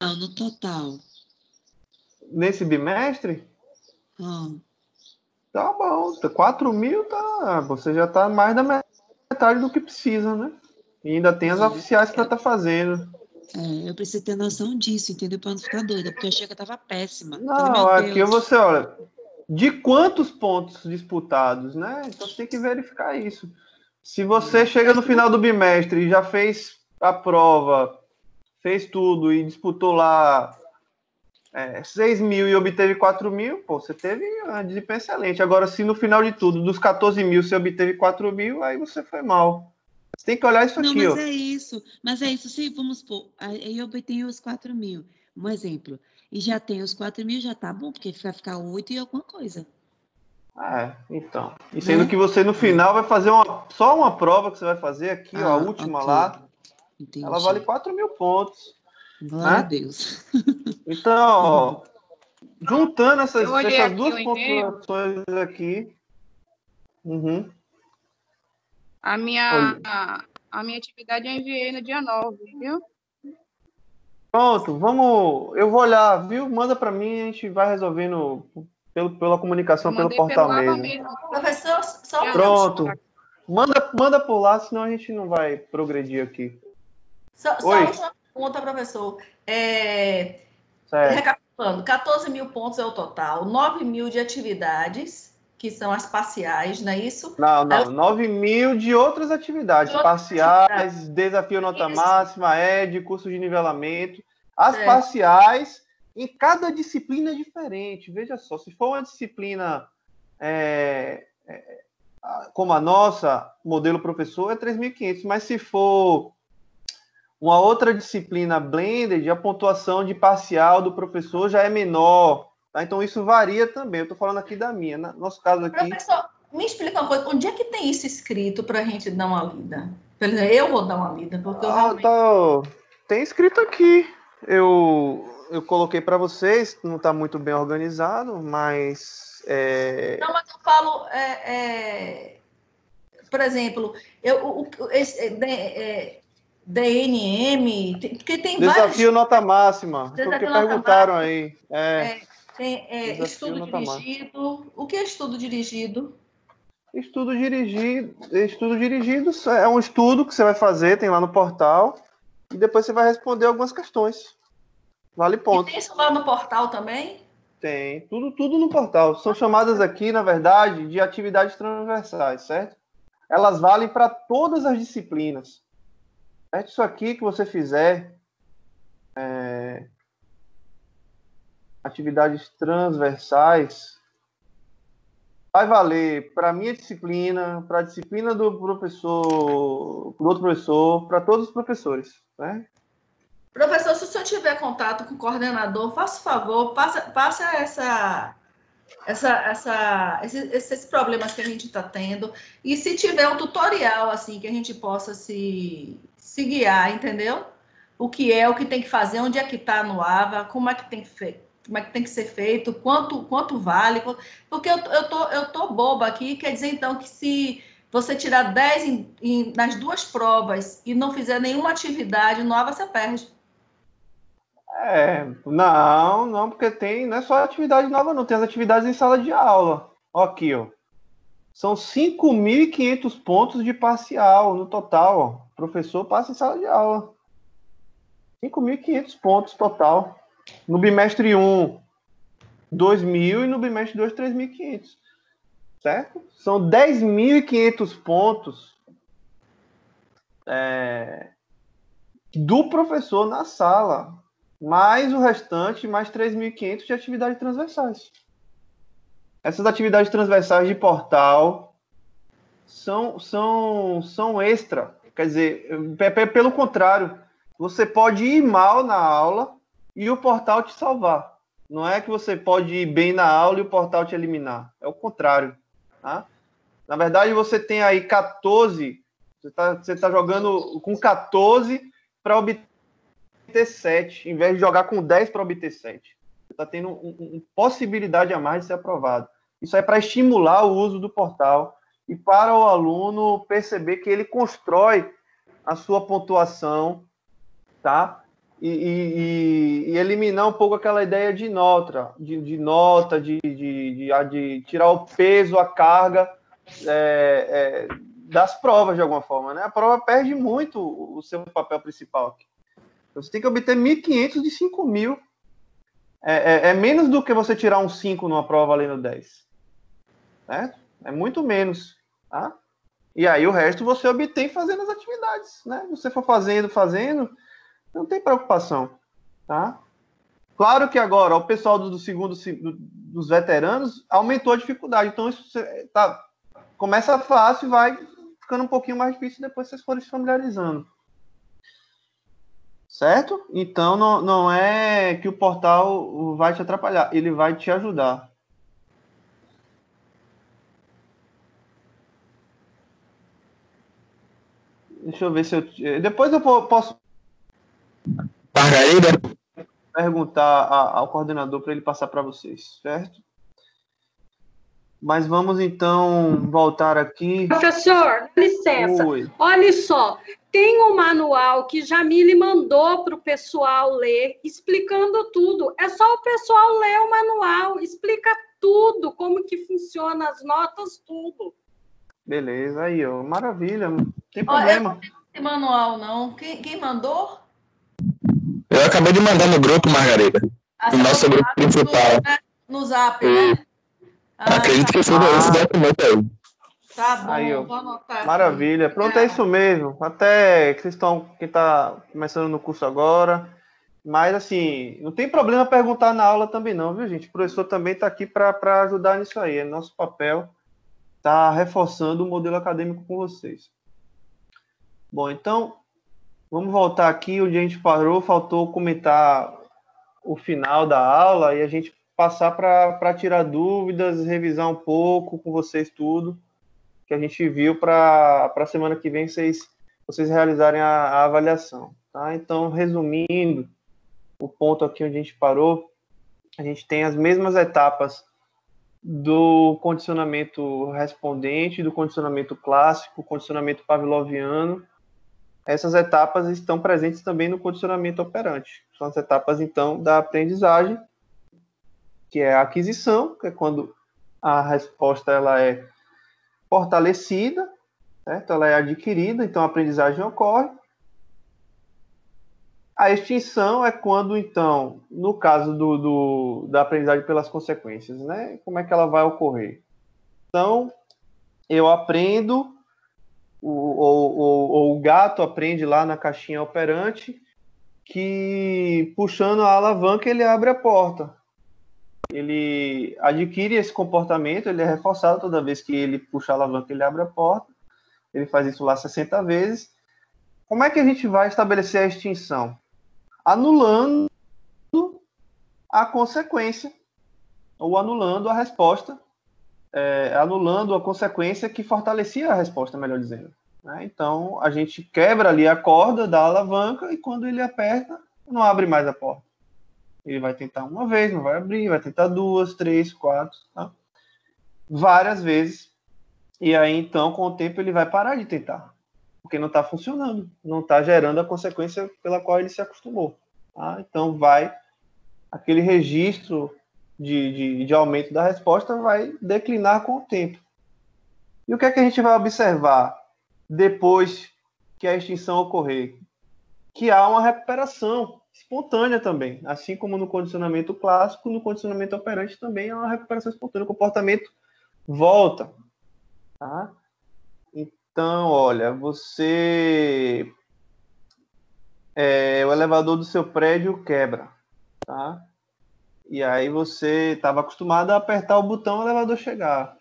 Não, no total. Nesse bimestre? Ah, Tá bom, 4.000, tá, você já tá mais da metade do que precisa, né? E ainda tem as não. oficiais para estar fazendo. Eu preciso ter noção disso, entendeu? Para não ficar doida, porque eu achei que eu tava péssima. Falei, meu Não, aqui Deus. você olha, de quantos pontos disputados, né? Então você tem que verificar isso. Se você chega no final do bimestre e já fez a prova, fez tudo e disputou lá 6.000 e obteve 4.000, pô, você teve uma desempenho excelente. Agora, se no final de tudo, dos 14.000, você obteve 4.000, aí você foi mal. Você tem que olhar isso Não, aqui, mas ó. é isso. Mas é isso. Se vamos supor, aí eu obtenho os 4.000. Um exemplo. E já tem os 4.000, já tá bom, porque vai ficar 8 e alguma coisa. Então. E sendo Né? que você no final vai fazer só uma prova que você vai fazer aqui, ó, a última Ok. lá, ela vale Entendi. 4.000 pontos, Glória a né? Deus. Então, ó, juntando Eu olhei essas aqui duas o e-mail, pontuações aqui, uhum, a minha, olha, a minha atividade eu enviei no dia 9, viu? pronto, vamos, eu vou olhar, viu? Manda para mim, a gente vai resolvendo pela Eu comunicação, pelo mandei pelo portal ABA mesmo. mesmo. Professor, só um Dia minutinho. 9. Pronto, manda por lá, senão a gente não vai progredir aqui. Só a Oi, última pergunta, professor. certo. Recapitulando, 14.000 pontos é o total, 9.000 de atividades, que são as parciais, não é isso? Não, Aí, 9.000 de outras atividades, de outras atividades. parciais, desafio nota Isso, máxima, ED, curso de nivelamento. As certo. parciais, em cada disciplina é diferente. Veja só, se for uma disciplina como a nossa, modelo professor, é 3.500, mas se for uma outra disciplina blended, a pontuação de parcial do professor já é menor. Tá? Então, isso varia também. Eu estou falando aqui da minha. No nosso caso aqui, Professor, me explica uma coisa, onde é que tem isso escrito para a gente dar uma lida? Eu vou dar uma lida, porque eu realmente... tem escrito aqui. Eu coloquei para vocês, não está muito bem organizado, mas Não, mas eu falo, por exemplo, DNM, porque tem vários... desafio nota máxima, foi o que Desafio nota perguntaram máxima, aí. tem Desafio estudo nota máxima. dirigido. O que é estudo dirigido? Estudo dirigido é um estudo que você vai fazer, tem lá no portal, e depois você vai responder algumas questões. Vale E tem pontos. isso lá no portal também? Tem, tudo no portal. São chamadas aqui, na verdade, de atividades transversais, certo? Elas valem para todas as disciplinas. Certo? Isso aqui que você fizer, atividades transversais, vai valer para a minha disciplina, para a disciplina do professor, do outro professor, para todos os professores, né? Professor, se o senhor tiver contato com o coordenador, faça o favor, passa esses problemas que a gente está tendo. E se tiver um tutorial, assim, que a gente possa se guiar, entendeu? O que tem que fazer, onde é que está no AVA, como é que tem que ser feito, quanto vale. Porque eu tô boba aqui, quer dizer, então, que se você tirar 10 nas duas provas e não fizer nenhuma atividade no AVA, você perde. Não, porque não é só atividade nova, não. Tem as atividades em sala de aula. Ó, aqui, ó. São 5.500 pontos de parcial no total, ó. O professor passa em sala de aula. 5.500 pontos total. No bimestre 1, 2.000 e no bimestre 2, 3.500. Certo? São 10.500 pontos do professor na sala. Mais o restante, mais 3.500 de atividades transversais. Essas atividades transversais de portal são extra. Quer dizer, pelo contrário, você pode ir mal na aula e o portal te salvar. Não é que você pode ir bem na aula e o portal te eliminar. É o contrário. Tá? Na verdade, você tem aí 14. Você tá jogando com 14 para obter 7, em vez de jogar com 10 para obter 7. Você está tendo uma possibilidade a mais de ser aprovado. Isso é para estimular o uso do portal e para o aluno perceber que ele constrói a sua pontuação, tá? e eliminar um pouco aquela ideia de nota, de tirar o peso, a carga das provas de alguma forma, né? A prova perde muito o seu papel principal aqui. Você tem que obter 1.500 de 5.000. É menos do que você tirar um 5 numa prova valendo 10. Certo? É muito menos. Tá? E aí o resto você obtém fazendo as atividades. Né? Você for fazendo, não tem preocupação. Tá? Claro que agora o pessoal do segundo, dos veteranos, aumentou a dificuldade. Então isso começa fácil e vai ficando um pouquinho mais difícil depois vocês forem se familiarizando. Certo? Então não é que o portal vai te atrapalhar, ele vai te ajudar. Deixa eu ver se eu... Depois eu posso Margarida? Perguntar ao coordenador para ele passar para vocês, certo? Mas vamos então voltar aqui. Professor, licença. Oi. Olha só, tem um manual que Jamile mandou para o pessoal ler, explicando tudo. É só o pessoal ler o manual, explica tudo, como que funciona as notas, tudo. Beleza, aí, ó. Maravilha, não tem Olha, eu problema. não tenho esse manual, não. Quem mandou? Eu acabei de mandar no grupo, Margarida. No nosso grupo principal. No Zap, né? Acredito que seja esse documento aí. Tá bom, Aí, ó. vou anotar aqui. Maravilha. Pronto, é isso mesmo. Até que quem está começando no curso agora. Mas, assim, não tem problema perguntar na aula também não, viu, gente? O professor também está aqui para ajudar nisso aí. É nosso papel estar reforçando o modelo acadêmico com vocês. Bom, então, vamos voltar aqui onde a gente parou. Faltou comentar o final da aula e a gente passar para tirar dúvidas, revisar um pouco com vocês tudo que a gente viu para a semana que vem vocês realizarem a avaliação. Tá? Então, resumindo o ponto aqui onde a gente parou, a gente tem as mesmas etapas do condicionamento respondente, do condicionamento clássico, condicionamento pavloviano. Essas etapas estão presentes também no condicionamento operante. São as etapas, então, da aprendizagem, que é a aquisição, que é quando a resposta ela é fortalecida, certo? Ela é adquirida, então a aprendizagem ocorre. A extinção é quando, então, no caso da aprendizagem pelas consequências, né? Como é que ela vai ocorrer? Então, eu aprendo, o gato aprende lá na caixinha operante que, puxando a alavanca, ele abre a porta. Ele adquire esse comportamento, ele é reforçado toda vez que ele puxa a alavanca, ele abre a porta. Ele faz isso lá 60 vezes. Como é que a gente vai estabelecer a extinção? Anulando a consequência, ou anulando a resposta, anulando a consequência que fortalecia a resposta, melhor dizendo. Né? Então, a gente quebra ali a corda da alavanca e quando ele aperta, não abre mais a porta. Ele vai tentar uma vez, não vai abrir, vai tentar 2, 3, 4, tá? Várias vezes. E aí, então, com o tempo, ele vai parar de tentar. Porque não está funcionando. Não está gerando a consequência pela qual ele se acostumou. Tá? Então, aquele registro de aumento da resposta vai declinar com o tempo. E o que é que a gente vai observar depois que a extinção ocorrer? Que há uma recuperação espontânea também. Assim como no condicionamento clássico, no condicionamento operante também há uma recuperação espontânea. O comportamento volta. Tá? Então, olha, o elevador do seu prédio quebra. Tá? E aí você estava acostumado a apertar o botão o elevador chegar.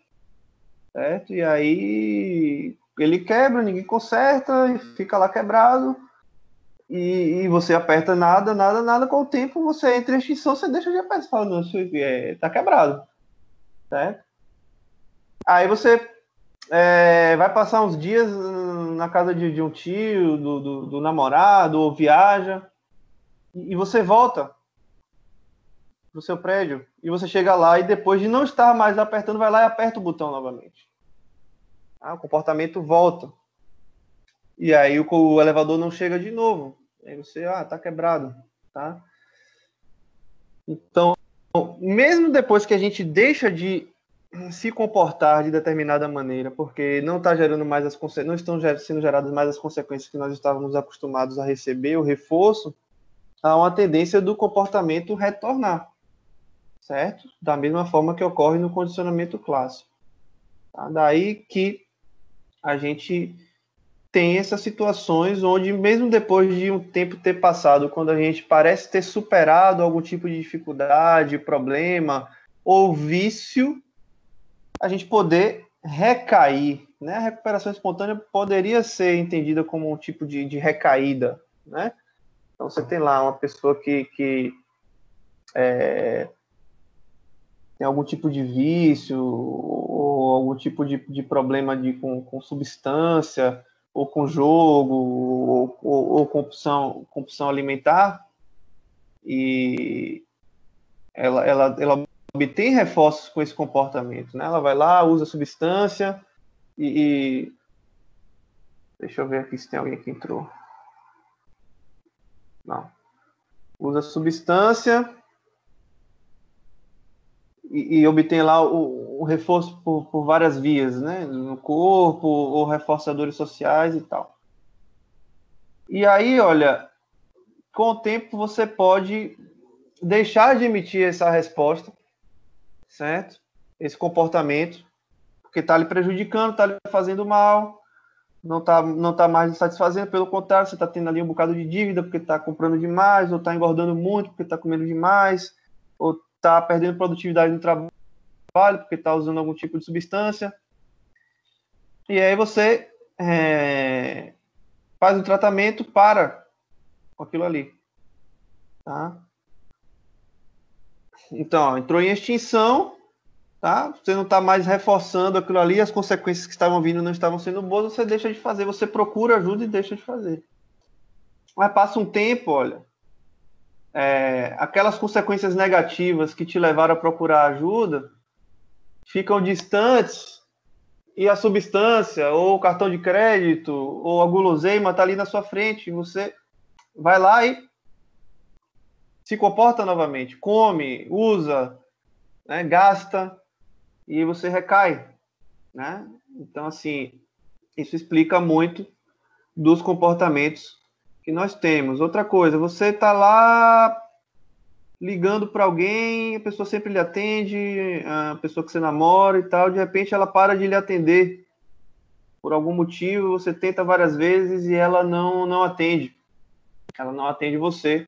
Certo? E aí ele quebra, ninguém conserta, e fica lá quebrado. E você aperta nada, com o tempo você entra em extinção, você deixa de apertar, você fala, não, isso tá quebrado, certo? Aí você vai passar uns dias na casa de um tio, do namorado, ou viaja, e você volta pro seu prédio, e você chega lá, e depois de não estar mais apertando, vai lá e aperta o botão novamente. O comportamento volta. E aí o elevador não chega de novo. Aí você, tá quebrado, tá? Então, mesmo depois que a gente deixa de se comportar de determinada maneira, porque não está gerando mais não estão sendo geradas mais as consequências que nós estávamos acostumados a receber, o reforço, há uma tendência do comportamento retornar, certo? Da mesma forma que ocorre no condicionamento clássico. Tá? Daí que a gente tem essas situações onde, mesmo depois de um tempo ter passado, quando a gente parece ter superado algum tipo de dificuldade, problema ou vício, a gente poder recair, né? A recuperação espontânea poderia ser entendida como um tipo de recaída, né? Então, você tem lá uma pessoa que tem algum tipo de vício ou algum tipo de problema com substância ou com jogo ou compulsão alimentar, e ela obtém reforços com esse comportamento, né? Ela vai lá, usa substância e... Deixa eu ver aqui se tem alguém que entrou. Não. Usa substância e obtém lá o reforço por várias vias, né? No corpo, ou reforçadores sociais e tal. E aí, olha, com o tempo você pode deixar de emitir essa resposta, certo? Esse comportamento, porque está lhe prejudicando, está lhe fazendo mal, não tá mais lhe satisfazendo, pelo contrário, você está tendo ali um bocado de dívida porque está comprando demais, ou está engordando muito porque está comendo demais, ou está perdendo produtividade no trabalho porque está usando algum tipo de substância. E aí você faz o tratamento para aquilo ali. Tá? Então, entrou em extinção, tá? Você não está mais reforçando aquilo ali, as consequências que estavam vindo não estavam sendo boas, você deixa de fazer, você procura ajuda e deixa de fazer. Mas passa um tempo, olha, aquelas consequências negativas que te levaram a procurar ajuda ficam distantes e a substância, ou o cartão de crédito, ou a guloseima está ali na sua frente, você vai lá e se comporta novamente, come, usa, né, gasta, e você recai, né? Então, assim, isso explica muito dos comportamentos que nós temos. Outra coisa, você está lá ligando para alguém, a pessoa sempre lhe atende, a pessoa que você namora e tal, de repente ela para de lhe atender. Por algum motivo, você tenta várias vezes e ela não atende. Ela não atende você.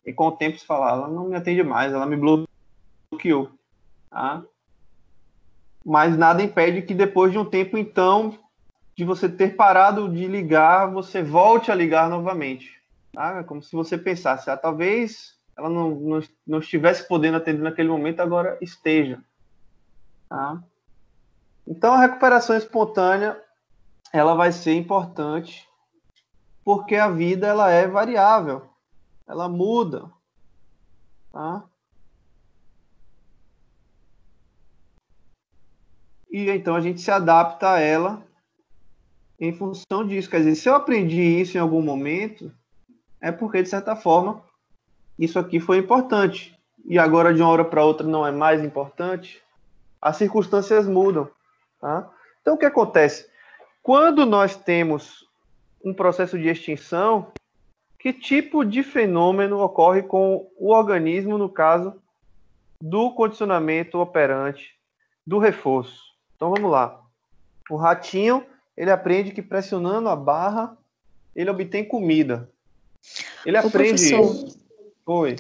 E com o tempo você fala, ela não me atende mais, ela me bloqueou. Tá? Mas nada impede que depois de um tempo, então, de você ter parado de ligar, você volte a ligar novamente. Tá? Como se você pensasse, talvez ela não estivesse podendo atender naquele momento, agora esteja. Tá? Então, a recuperação espontânea, ela vai ser importante, porque a vida ela é variável, ela muda. Tá? E então a gente se adapta a ela em função disso. Quer dizer, se eu aprendi isso em algum momento, é porque, de certa forma, isso aqui foi importante. E agora, de uma hora para outra, não é mais importante. As circunstâncias mudam. Tá? Então, o que acontece? Quando nós temos um processo de extinção, que tipo de fenômeno ocorre com o organismo, no caso do condicionamento operante, do reforço? Então, vamos lá. O ratinho, ele aprende que pressionando a barra, ele obtém comida. Ele aprende... Professor, Oi.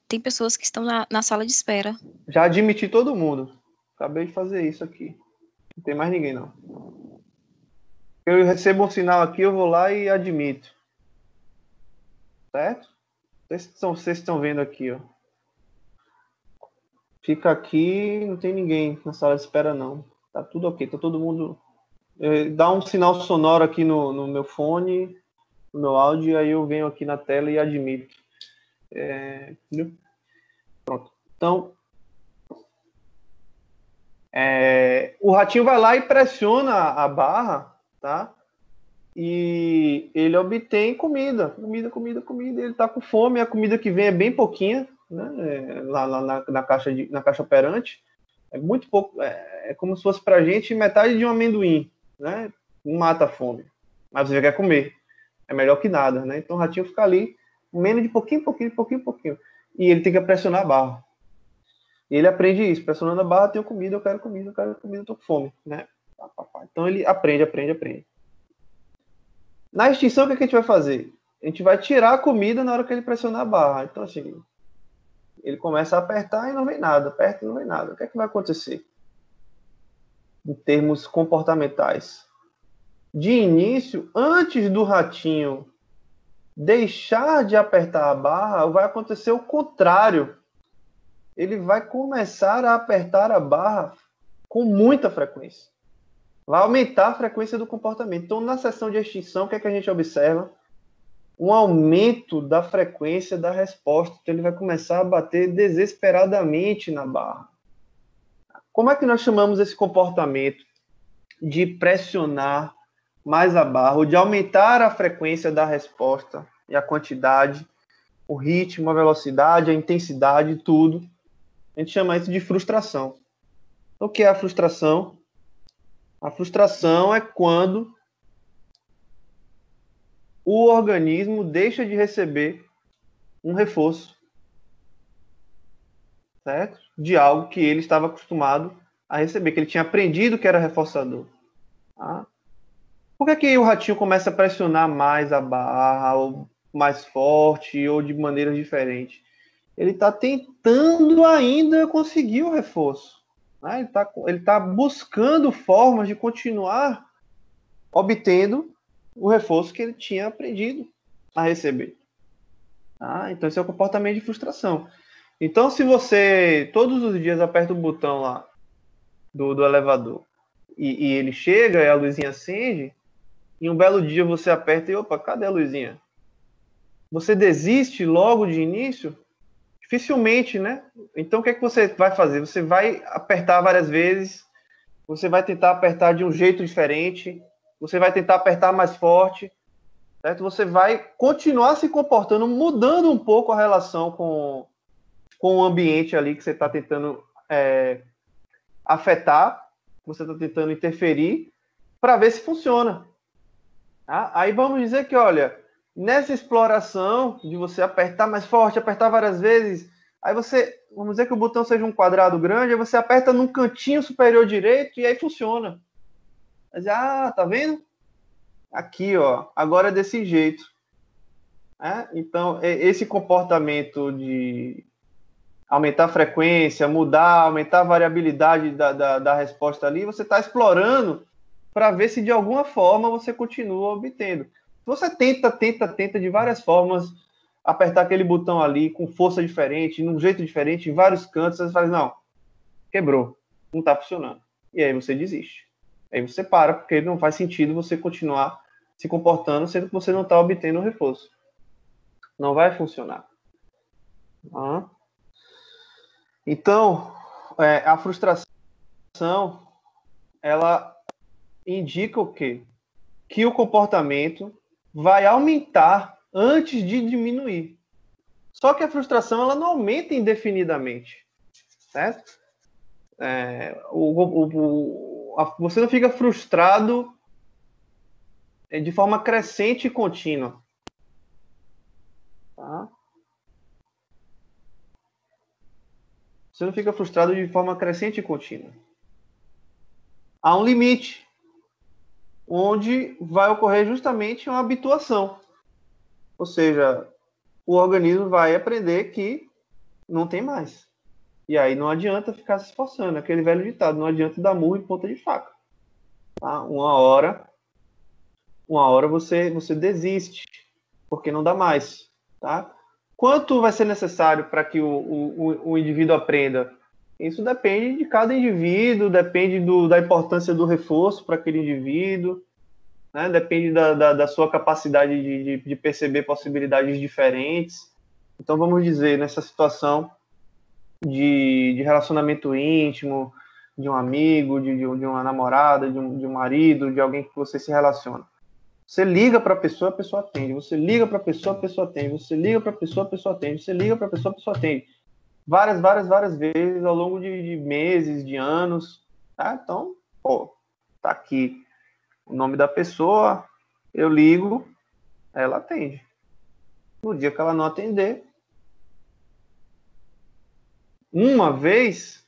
tem pessoas que estão na sala de espera. Já admiti todo mundo. Acabei de fazer isso aqui. Não tem mais ninguém, não. Eu recebo um sinal aqui, eu vou lá e admito. Certo? Vocês estão vendo aqui, ó. Fica aqui, não tem ninguém na sala de espera, não. Tá tudo ok, tá todo mundo... Dá um sinal sonoro aqui no meu fone, no meu áudio, aí eu venho aqui na tela e admito. Pronto. Então, o ratinho vai lá e pressiona a barra, tá? e ele obtém comida. Ele está com fome, a comida que vem é bem pouquinha, né? Lá na caixa operante. É muito pouco, é como se fosse para a gente metade de um amendoim, né? Não mata a fome, mas você quer comer. É melhor que nada, né? Então o ratinho fica ali, comendo de pouquinho. E ele tem que pressionar a barra. E ele aprende isso, pressionando a barra, tenho comida, eu quero comida, eu tô com fome, né? Então ele aprende. Na extinção, o que a gente vai fazer? A gente vai tirar a comida na hora que ele pressionar a barra. Então, assim, ele começa a apertar e não vem nada, aperta e não vem nada. O que é que vai acontecer? Em termos comportamentais. De início, antes do ratinho deixar de apertar a barra, vai acontecer o contrário. Ele vai começar a apertar a barra com muita frequência. Vai aumentar a frequência do comportamento. Então, na sessão de extinção, o que é que a gente observa? Um aumento da frequência da resposta. Então, ele vai começar a bater desesperadamente na barra. Como é que nós chamamos esse comportamento de pressionar mais a barra, ou de aumentar a frequência da resposta e a quantidade, o ritmo, a velocidade, a intensidade, tudo? A gente chama isso de frustração. O que é a frustração? A frustração é quando o organismo deixa de receber um reforço, certo? De algo que ele estava acostumado a receber, que ele tinha aprendido que era reforçador. Tá? Por que o ratinho começa a pressionar mais a barra, ou mais forte, ou de maneiras diferentes? Ele está tentando ainda conseguir o reforço. Né? Ele tá buscando formas de continuar obtendo o reforço que ele tinha aprendido a receber. Tá? Então, esse é o comportamento de frustração. Então, se você todos os dias aperta o botão lá do elevador e ele chega e a luzinha acende, e um belo dia você aperta e, opa, cadê a luzinha? Você desiste logo de início? Dificilmente, né? Então, o que é que você vai fazer? Você vai apertar várias vezes, você vai tentar apertar de um jeito diferente, você vai tentar apertar mais forte, certo? Você vai continuar se comportando, mudando um pouco a relação com o ambiente ali que você está tentando afetar, você está tentando interferir, para ver se funciona. Tá? Aí vamos dizer que, olha, nessa exploração de você apertar mais forte, apertar várias vezes, aí você, vamos dizer que o botão seja um quadrado grande, aí você aperta num cantinho superior direito e aí funciona. Mas, tá vendo? Aqui, ó, agora é desse jeito. Então, esse comportamento de aumentar a frequência, aumentar a variabilidade da resposta ali, você está explorando para ver se de alguma forma você continua obtendo. Se você tenta de várias formas apertar aquele botão ali com força diferente, num jeito diferente, em vários cantos, você fala, não, quebrou, não está funcionando. E aí você desiste. Aí você para, porque não faz sentido você continuar se comportando, sendo que você não está obtendo o reforço. Não vai funcionar. Então, a frustração, ela indica o quê? Que o comportamento vai aumentar antes de diminuir. Só que a frustração, ela não aumenta indefinidamente, certo? Você não fica frustrado de forma crescente e contínua. Tá? Você não fica frustrado de forma crescente e contínua. Há um limite, onde vai ocorrer justamente uma habituação. Ou seja, o organismo vai aprender que não tem mais. E aí não adianta ficar se esforçando. Aquele velho ditado, não adianta dar murro em ponta de faca. Tá? Uma hora você desiste, porque não dá mais. Tá? Quanto vai ser necessário para que o indivíduo aprenda? Isso depende de cada indivíduo, depende da importância do reforço para aquele indivíduo, né? Depende da sua capacidade de perceber possibilidades diferentes. Então, vamos dizer, nessa situação de relacionamento íntimo, de um amigo, de uma namorada, de um marido, de alguém que você se relaciona. Você liga para a pessoa atende. Você liga para a pessoa atende. Você liga para a pessoa atende. Você liga para a pessoa atende. Várias vezes ao longo de meses, de anos. Tá? Então, pô, tá aqui o nome da pessoa, eu ligo, ela atende. No dia que ela não atender, uma vez,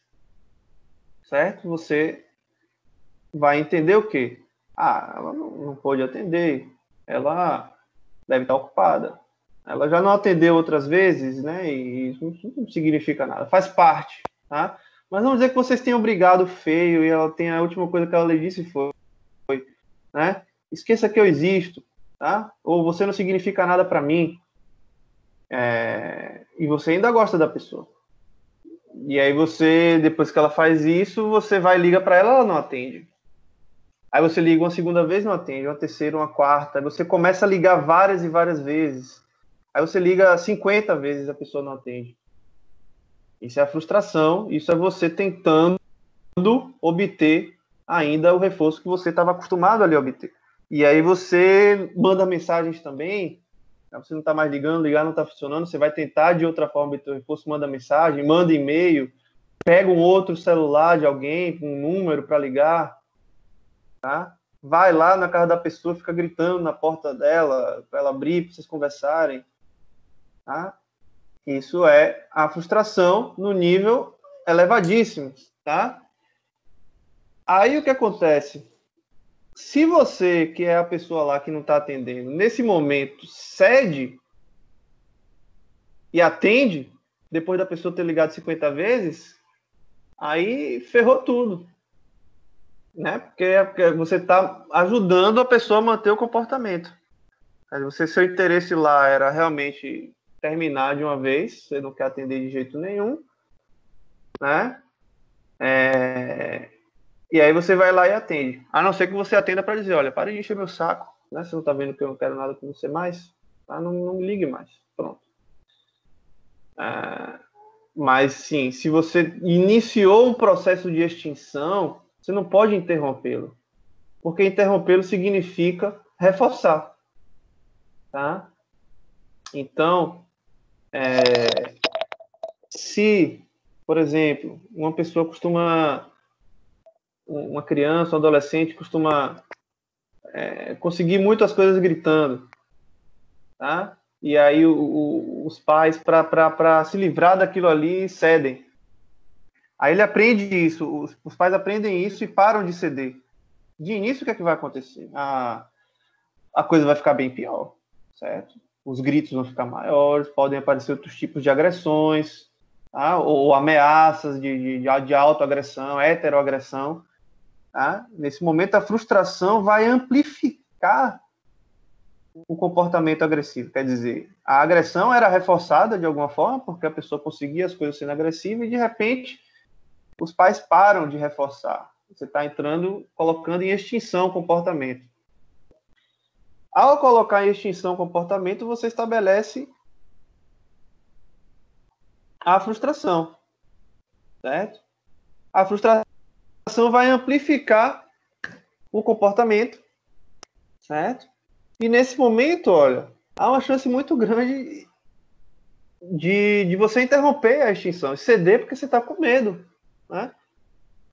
certo? Você vai entender o quê? Ela não pôde atender, ela deve estar ocupada. Ela já não atendeu outras vezes, né? E isso não significa nada, faz parte, tá? Mas não dizer que vocês tenham brigado feio e ela tem a última coisa que ela lhe disse foi, né? Esqueça que eu existo, tá? Ou você não significa nada para mim. E você ainda gosta da pessoa. E aí você, depois que ela faz isso, você vai e liga para ela, ela não atende. Aí você liga uma segunda vez, não atende, uma terceira, uma quarta. Aí você começa a ligar várias e várias vezes. Aí você liga 50 vezes, a pessoa não atende. Isso é a frustração, isso é você tentando obter ainda o reforço que você estava acostumado ali a obter. E aí você manda mensagens também, você não está mais ligando, ligar não está funcionando, você vai tentar de outra forma obter o reforço, manda mensagem, manda e-mail, pega um outro celular de alguém, um número para ligar, tá? Vai lá na casa da pessoa, fica gritando na porta dela, para ela abrir, para vocês conversarem, tá? Isso é a frustração no nível elevadíssimo, tá? Aí o que acontece? Se você, que é a pessoa lá que não está atendendo, nesse momento cede e atende, depois da pessoa ter ligado 50 vezes, aí ferrou tudo, né? Porque você está ajudando a pessoa a manter o comportamento. Seu interesse lá era realmente terminar de uma vez, você não quer atender de jeito nenhum, né? E aí você vai lá e atende. A não ser que você atenda para dizer, olha, para de encher meu saco, né? Você não está vendo que eu não quero nada com você mais, tá? Não me ligue mais. Pronto. Mas sim, se você iniciou um processo de extinção, você não pode interrompê-lo. Porque interrompê-lo significa reforçar. Tá? Então, se, por exemplo, uma criança, um adolescente costuma conseguir muitas coisas gritando, tá? E aí os pais, para se livrar daquilo ali, cedem. Aí ele aprende isso, os pais aprendem isso e param de ceder. De início, o que é que vai acontecer? A coisa vai ficar bem pior, certo? Os gritos vão ficar maiores, podem aparecer outros tipos de agressões, tá? Ou ameaças de autoagressão, heteroagressão. Tá? Nesse momento, a frustração vai amplificar o comportamento agressivo. Quer dizer, a agressão era reforçada de alguma forma, porque a pessoa conseguia as coisas sendo agressiva, e de repente os pais param de reforçar. Você está colocando em extinção o comportamento. Ao colocar em extinção o comportamento, você estabelece a frustração, certo? A frustração vai amplificar o comportamento, certo? E nesse momento, olha, há uma chance muito grande de você interromper a extinção, ceder porque você está com medo, né?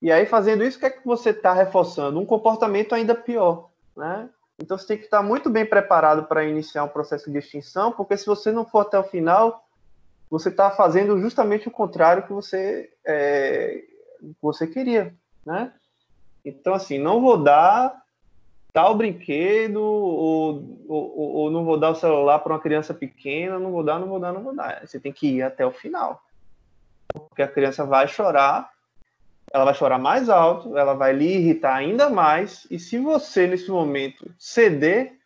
E aí, fazendo isso, o que é que você está reforçando? Um comportamento ainda pior, né? Então, você tem que estar muito bem preparado para iniciar um processo de extinção, porque se você não for até o final, você está fazendo justamente o contrário que você queria, né? Então, assim, não vou dar tal brinquedo, ou não vou dar o celular para uma criança pequena, não vou dar. Você tem que ir até o final. Porque a criança vai chorar, ela vai chorar mais alto, ela vai lhe irritar ainda mais, e se você, nesse momento, ceder,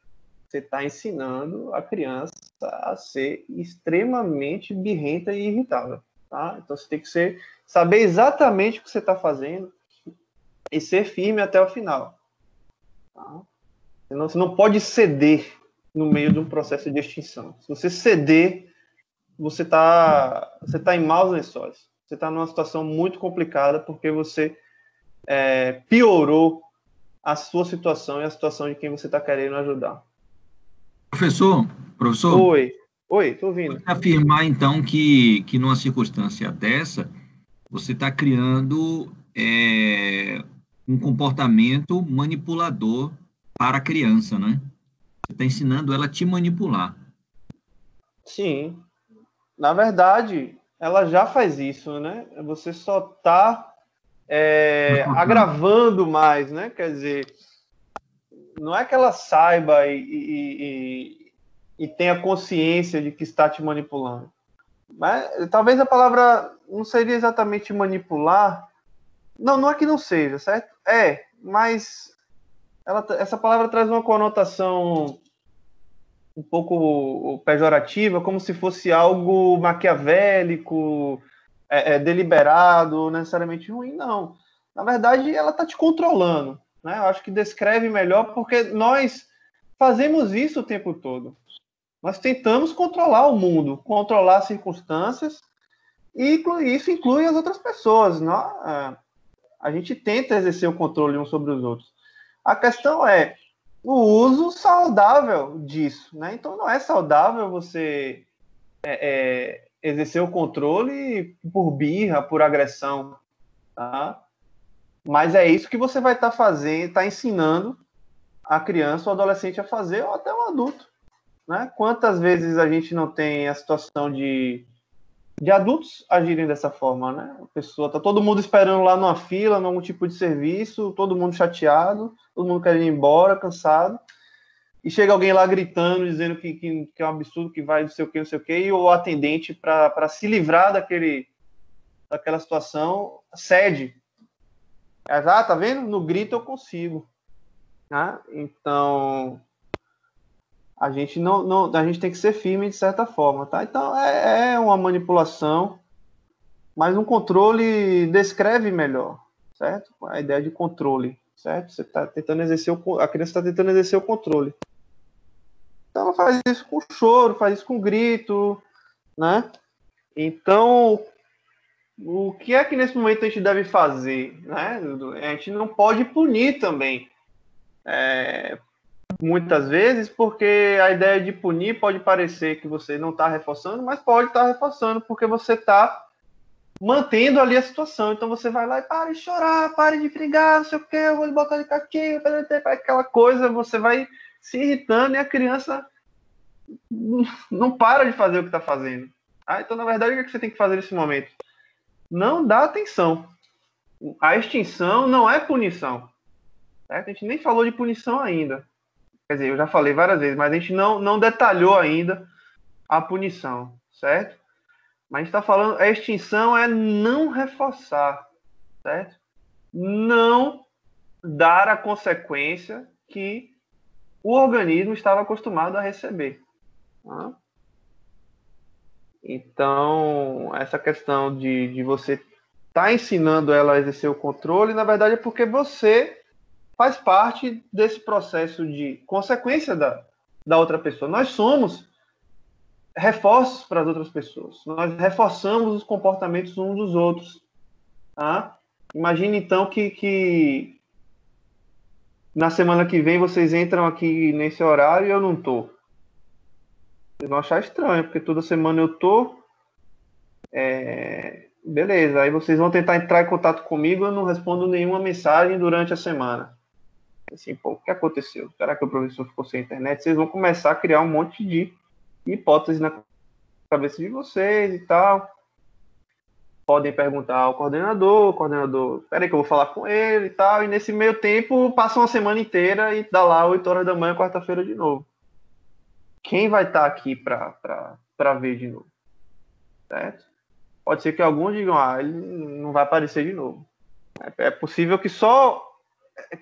você está ensinando a criança a ser extremamente birrenta e irritável. Tá? Então, você tem que saber exatamente o que você está fazendo e ser firme até o final. Tá? Você não pode ceder no meio de um processo de extinção. Se você ceder, você tá em maus lençóis. Você está numa situação muito complicada porque você piorou a sua situação e a situação de quem você está querendo ajudar. Professor, Oi, tô ouvindo. pode afirmar, então, que numa circunstância dessa, você está criando um comportamento manipulador para a criança, né? Você está ensinando ela a te manipular. Sim. Na verdade, ela já faz isso, né? Você só está agravando mais, né? Quer dizer, não é que ela saiba e tenha consciência de que está te manipulando. Mas talvez a palavra não seria exatamente manipular. Não é que não seja, certo? Mas essa palavra traz uma conotação um pouco pejorativa, como se fosse algo maquiavélico, deliberado, necessariamente ruim. Não. Na verdade, ela está te controlando. Né? Eu acho que descreve melhor, porque nós fazemos isso o tempo todo. Nós tentamos controlar o mundo, controlar as circunstâncias, e isso inclui as outras pessoas. A gente tenta exercer o controle uns sobre os outros. A questão é o uso saudável disso. Né? Então, não é saudável você exercer o controle por birra, por agressão. Tá? Mas é isso que você vai estar fazendo, está ensinando a criança ou adolescente a fazer, ou até um adulto. Né? Quantas vezes a gente não tem a situação de adultos agirem dessa forma, né? A pessoa tá todo mundo esperando lá numa fila, num tipo de serviço, todo mundo chateado, todo mundo querendo ir embora, cansado, e chega alguém lá gritando, dizendo que é um absurdo, que vai não sei o que, e o atendente, para se livrar daquela situação, cede. Tá vendo? No grito eu consigo. Né? Então, a gente a gente tem que ser firme de certa forma, tá? Então é uma manipulação, mas um controle descreve melhor, certo? A ideia de controle, certo? Você está tentando exercer a criança está tentando exercer o controle. Então ela faz isso com choro, faz isso com grito, né? Então o que é que nesse momento a gente deve fazer, né? A gente não pode punir também. Muitas vezes, porque a ideia de punir pode parecer que você não está reforçando, mas pode estar reforçando, porque você está mantendo ali a situação. Então você vai lá e para de chorar, para de brigar, não sei o que, eu vou botar de caquinho, aquela coisa, você vai se irritando e a criança não para de fazer o que está fazendo. Então, na verdade, o que você tem que fazer nesse momento? Não dá atenção. A extinção não é punição. Certo? A gente nem falou de punição ainda. Quer dizer, eu já falei várias vezes, mas a gente não detalhou ainda a punição, certo? Mas a gente está falando, a extinção é não reforçar, certo? Não dar a consequência que o organismo estava acostumado a receber. Tá? Então, essa questão de você estar ensinando ela a exercer o controle, na verdade é porque você faz parte desse processo de consequência da outra pessoa. Nós somos reforços para as outras pessoas. Nós reforçamos os comportamentos uns dos outros. Tá? Imagine, então, que na semana que vem vocês entram aqui nesse horário e eu não estou. Vocês vão achar estranho, porque toda semana eu estou. Beleza, aí vocês vão tentar entrar em contato comigo, eu não respondo nenhuma mensagem durante a semana. Assim, o que aconteceu? Será que o professor ficou sem internet? Vocês vão começar a criar um monte de hipóteses na cabeça de vocês e tal. Podem perguntar ao coordenador, peraí que eu vou falar com ele e tal. E nesse meio tempo, passa uma semana inteira e dá lá 8 horas da manhã, quarta-feira de novo. Quem vai estar aqui para ver de novo? Certo? Pode ser que alguns digam, ele não vai aparecer de novo. É possível que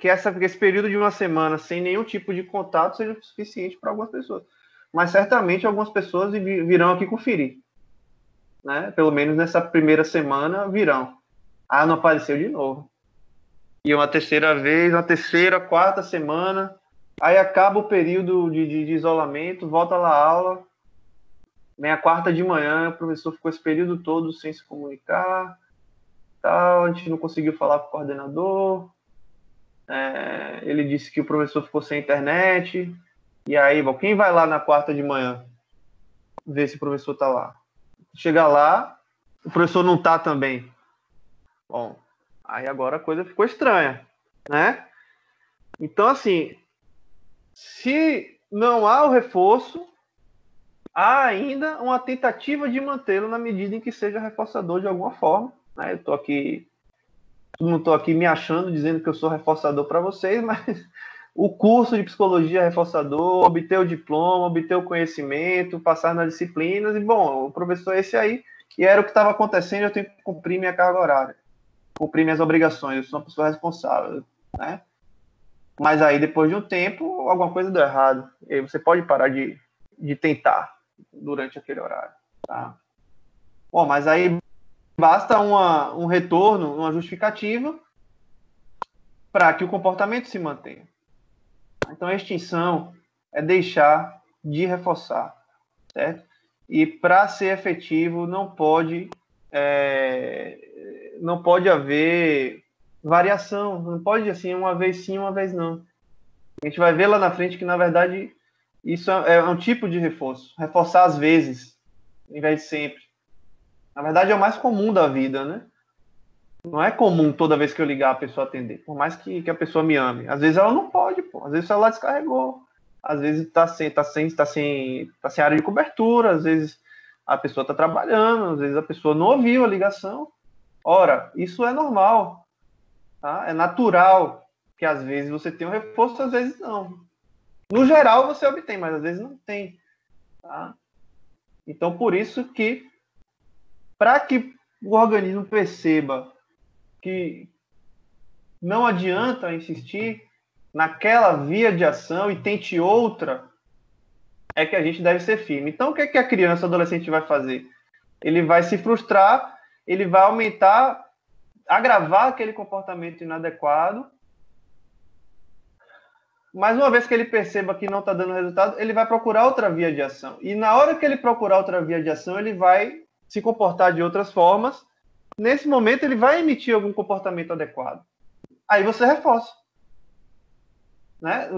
esse período de uma semana sem nenhum tipo de contato seja suficiente para algumas pessoas. Mas certamente algumas pessoas virão aqui conferir. Né? Pelo menos nessa primeira semana virão. Não apareceu de novo. E uma terceira vez, uma terceira, quarta semana. Aí acaba o período de isolamento, volta lá a aula. Vem a quarta de manhã, o professor ficou esse período todo sem se comunicar. Tal, a gente não conseguiu falar com o coordenador. Ele disse que o professor ficou sem internet. E aí, bom, quem vai lá na quarta de manhã ver se o professor está lá? Chega lá, o professor não está também. Bom, aí agora a coisa ficou estranha, né? Então, assim, se não há o reforço, há ainda uma tentativa de mantê-lo na medida em que seja reforçador de alguma forma, né? Não estou aqui me achando, dizendo que eu sou reforçador para vocês, mas o curso de psicologia é reforçador, obter o diploma, obter o conhecimento, passar nas disciplinas, e bom, o professor é esse aí, e era o que estava acontecendo, eu tenho que cumprir minha carga horária, cumprir minhas obrigações, eu sou uma pessoa responsável, né? Mas aí, depois de um tempo, alguma coisa deu errado, e aí você pode parar de tentar durante aquele horário, tá? Bom, mas aí basta um retorno, uma justificativa para que o comportamento se mantenha. Então, a extinção é deixar de reforçar, certo? E para ser efetivo, não pode haver variação, não pode assim, uma vez sim, uma vez não. A gente vai ver lá na frente que, na verdade, isso é um tipo de reforço, reforçar às vezes, em vez de sempre. Na verdade, é o mais comum da vida, né? Não é comum toda vez que eu ligar a pessoa atender, por mais que a pessoa me ame. Às vezes ela não pode, pô. Às vezes o celular descarregou. Às vezes tá sem área de cobertura. Às vezes a pessoa está trabalhando. Às vezes a pessoa não ouviu a ligação. Ora, isso é normal, tá? É natural que às vezes você tem um reforço, às vezes não. No geral você obtém, mas às vezes não tem, tá? Então, por isso que, para que o organismo perceba que não adianta insistir naquela via de ação e tente outra, é que a gente deve ser firme. Então, o que é que a criança, adolescente vai fazer? Ele vai se frustrar, ele vai agravar aquele comportamento inadequado, mas uma vez que ele perceba que não está dando resultado, ele vai procurar outra via de ação. E na hora que ele procurar outra via de ação, ele vai se comportar de outras formas. Nesse momento, ele vai emitir algum comportamento adequado. Aí você reforça. Né?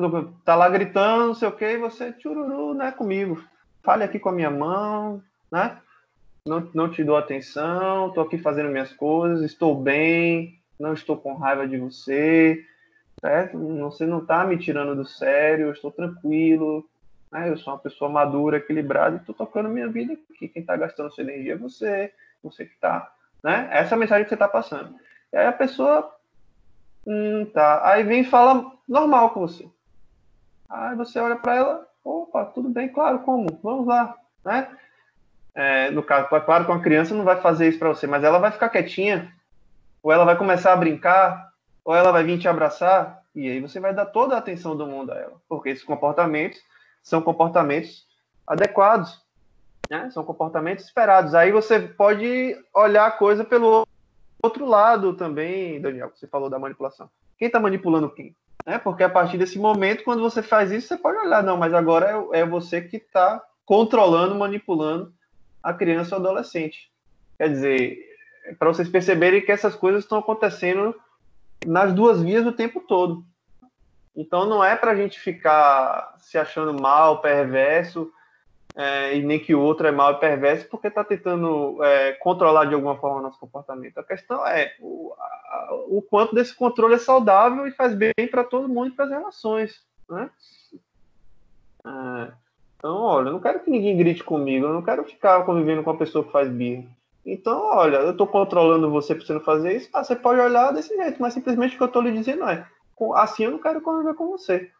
Tá lá gritando, não sei o quê, e você, tchururu, né, comigo. Fale aqui com a minha mão, né? Não te dou atenção, estou aqui fazendo minhas coisas, estou bem, não estou com raiva de você, certo? Você não está me tirando do sério, eu estou tranquilo, né? Eu sou uma pessoa madura, equilibrada, e estou tocando minha vida aqui. Quem está gastando sua energia é você que está, né? Essa é a mensagem que você está passando. E aí a pessoa, tá. Aí vem e fala normal com você. Aí você olha para ela, opa, tudo bem, claro, como? Vamos lá, né? No caso, claro que uma criança não vai fazer isso para você, mas ela vai ficar quietinha, ou ela vai começar a brincar, ou ela vai vir te abraçar, e aí você vai dar toda a atenção do mundo a ela, porque esses comportamentos são comportamentos adequados, né? São comportamentos esperados. Aí você pode olhar a coisa pelo outro lado também, Daniel, que você falou da manipulação. Quem está manipulando quem? Porque a partir desse momento, quando você faz isso, você pode olhar, não, mas agora é você que está controlando, manipulando a criança ou adolescente. Quer dizer, para vocês perceberem que essas coisas estão acontecendo nas duas vias o tempo todo. Então não é para a gente ficar se achando mal, perverso, e nem que o outro é mal e perverso porque está tentando controlar de alguma forma o nosso comportamento. A questão é o quanto desse controle é saudável e faz bem para todo mundo e para as relações, né? Então, olha, eu não quero que ninguém grite comigo, eu não quero ficar convivendo com uma pessoa que faz birra. Então, olha, eu estou controlando você para você não fazer isso, você pode olhar desse jeito, mas simplesmente o que eu estou lhe dizendo é, assim eu não quero conviver com você.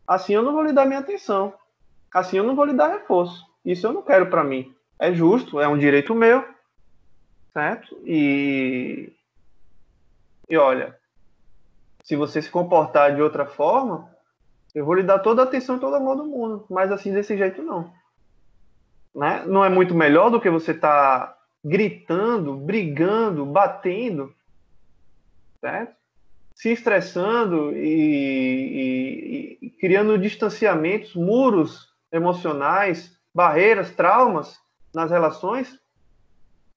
Assim eu não vou lhe dar minha atenção. Assim eu não vou lhe dar reforço. Isso eu não quero para mim. É justo, é um direito meu, certo? E olha, se você se comportar de outra forma, eu vou lhe dar toda a atenção e todo o amor do mundo, mas assim desse jeito não. Né? Não é muito melhor do que você estar gritando, brigando, batendo, certo? Se estressando e criando distanciamentos, muros emocionais, barreiras, traumas nas relações,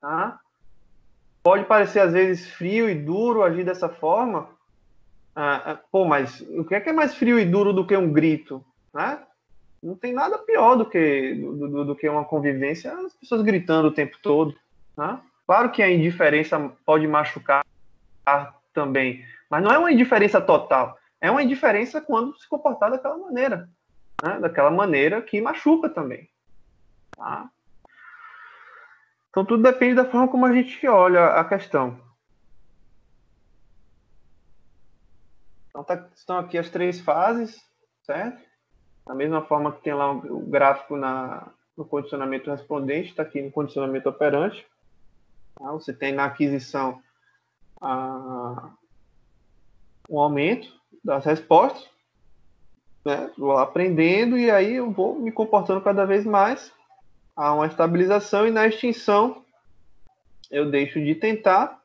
tá? Pode parecer às vezes frio e duro agir dessa forma, mas o que é mais frio e duro do que um grito, né? Não tem nada pior do que uma convivência, as pessoas gritando o tempo todo. Né? Claro que a indiferença pode machucar também, mas não é uma indiferença total. É uma indiferença quando se comportar daquela maneira. Né? Daquela maneira que machuca também. Tá? Então tudo depende da forma como a gente olha a questão. Então estão aqui as 3 fases, certo? Da mesma forma que tem lá o gráfico no condicionamento respondente, está aqui no condicionamento operante. Tá? Você tem na aquisição um aumento das respostas, né? Vou aprendendo e aí eu vou me comportando cada vez mais. Há uma estabilização e na extinção eu deixo de tentar,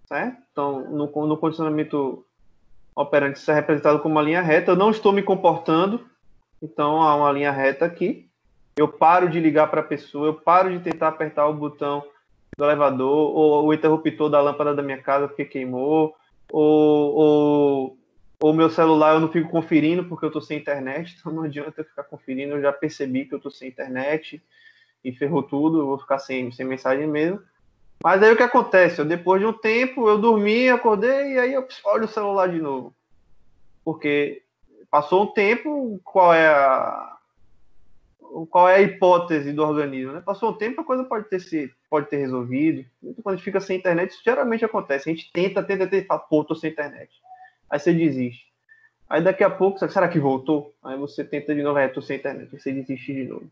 certo? Então, no condicionamento operante, isso é representado como uma linha reta. Eu não estou me comportando, então há uma linha reta aqui. Eu paro de ligar para a pessoa, eu paro de tentar apertar o botão do elevador, ou o interruptor da lâmpada da minha casa porque queimou, ou meu celular eu não fico conferindo porque eu estou sem internet, então não adianta eu ficar conferindo, eu já percebi que eu estou sem internet e ferrou tudo, eu vou ficar sem mensagem mesmo. Mas aí o que acontece? Depois de um tempo, eu dormi, acordei, e aí eu olho o celular de novo. Porque passou um tempo, qual é a hipótese do organismo? Né? Passou um tempo, a coisa pode ter resolvido. Quando a gente fica sem internet, isso geralmente acontece. A gente tenta e fala, pô, tô sem internet. Aí você desiste. Aí daqui a pouco, será que voltou? Aí você tenta de novo, tô sem internet. Aí você desiste de novo.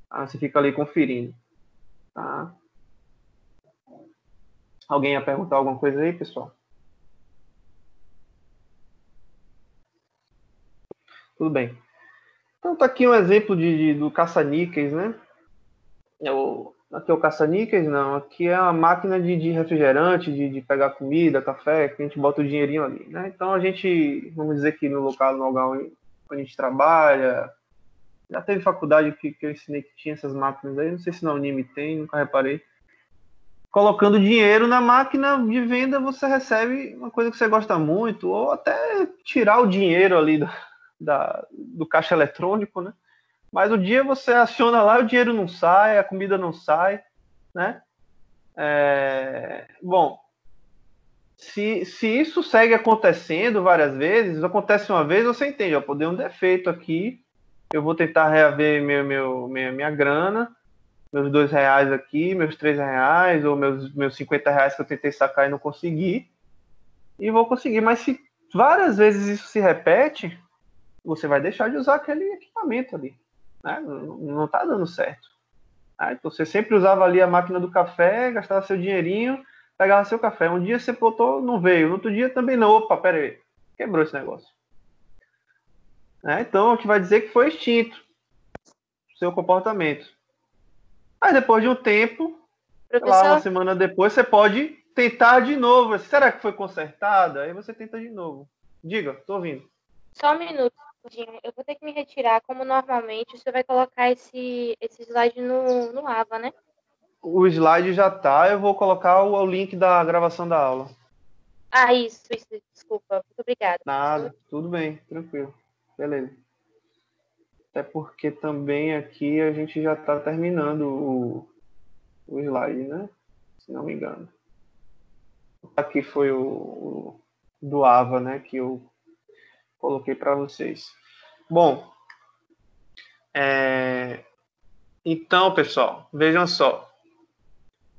Aí você fica ali conferindo. Tá? Alguém ia perguntar alguma coisa aí, pessoal? Tudo bem. Então tá aqui um exemplo do caça-níqueis, né? Aqui é o caça-níqueis, não. Aqui é uma máquina de refrigerante, de pegar comida, café, que a gente bota o dinheirinho ali, né? Então a gente, vamos dizer que no lugar onde a gente trabalha, já teve faculdade que eu ensinei que tinha essas máquinas aí, não sei se na Unime tem, nunca reparei. Colocando dinheiro na máquina de venda, você recebe uma coisa que você gosta muito, ou até tirar o dinheiro ali do caixa eletrônico, né? Mas o dia você aciona lá, o dinheiro não sai, a comida não sai, né? Bom, se isso segue acontecendo várias vezes, acontece uma vez, você entende, ó, deu um defeito aqui, eu vou tentar reaver minha grana, meus R$2 aqui, meus R$3, ou meus R$50 que eu tentei sacar e não consegui, e vou conseguir. Mas se várias vezes isso se repete, você vai deixar de usar aquele equipamento ali. Né? Não está dando certo. Né? Então, você sempre usava ali a máquina do café, gastava seu dinheirinho, pegava seu café. Um dia você botou, não veio. No outro dia também não. Opa, pera aí. Quebrou esse negócio. Né? Então, a gente vai dizer que foi extinto o seu comportamento. Aí depois de um tempo, lá uma semana depois, você pode tentar de novo. Será que foi consertada? Aí você tenta de novo. Diga, tô ouvindo. Só um minuto, eu vou ter que me retirar. Como normalmente, você vai colocar esse slide no AVA, né? O slide já tá, eu vou colocar o link da gravação da aula. Ah, isso, desculpa. Muito obrigada. Nada, tudo bem, tranquilo. Beleza. Até porque também aqui a gente já está terminando o slide, né? Se não me engano. Aqui foi o do AVA, né? Que eu coloquei para vocês. Bom, então, pessoal, vejam só.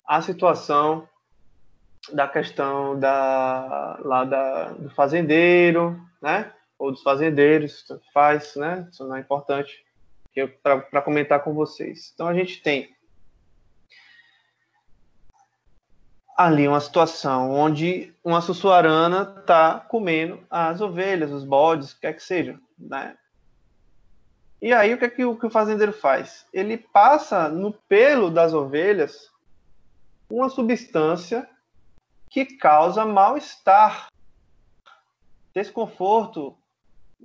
A situação da questão do fazendeiro, né? Ou dos fazendeiros, faz, né? Isso não é importante para comentar com vocês. Então, a gente tem ali uma situação onde uma sussuarana está comendo as ovelhas, os bodes, o que quer que seja, né? E aí, o que o fazendeiro faz? Ele passa no pelo das ovelhas uma substância que causa mal-estar, desconforto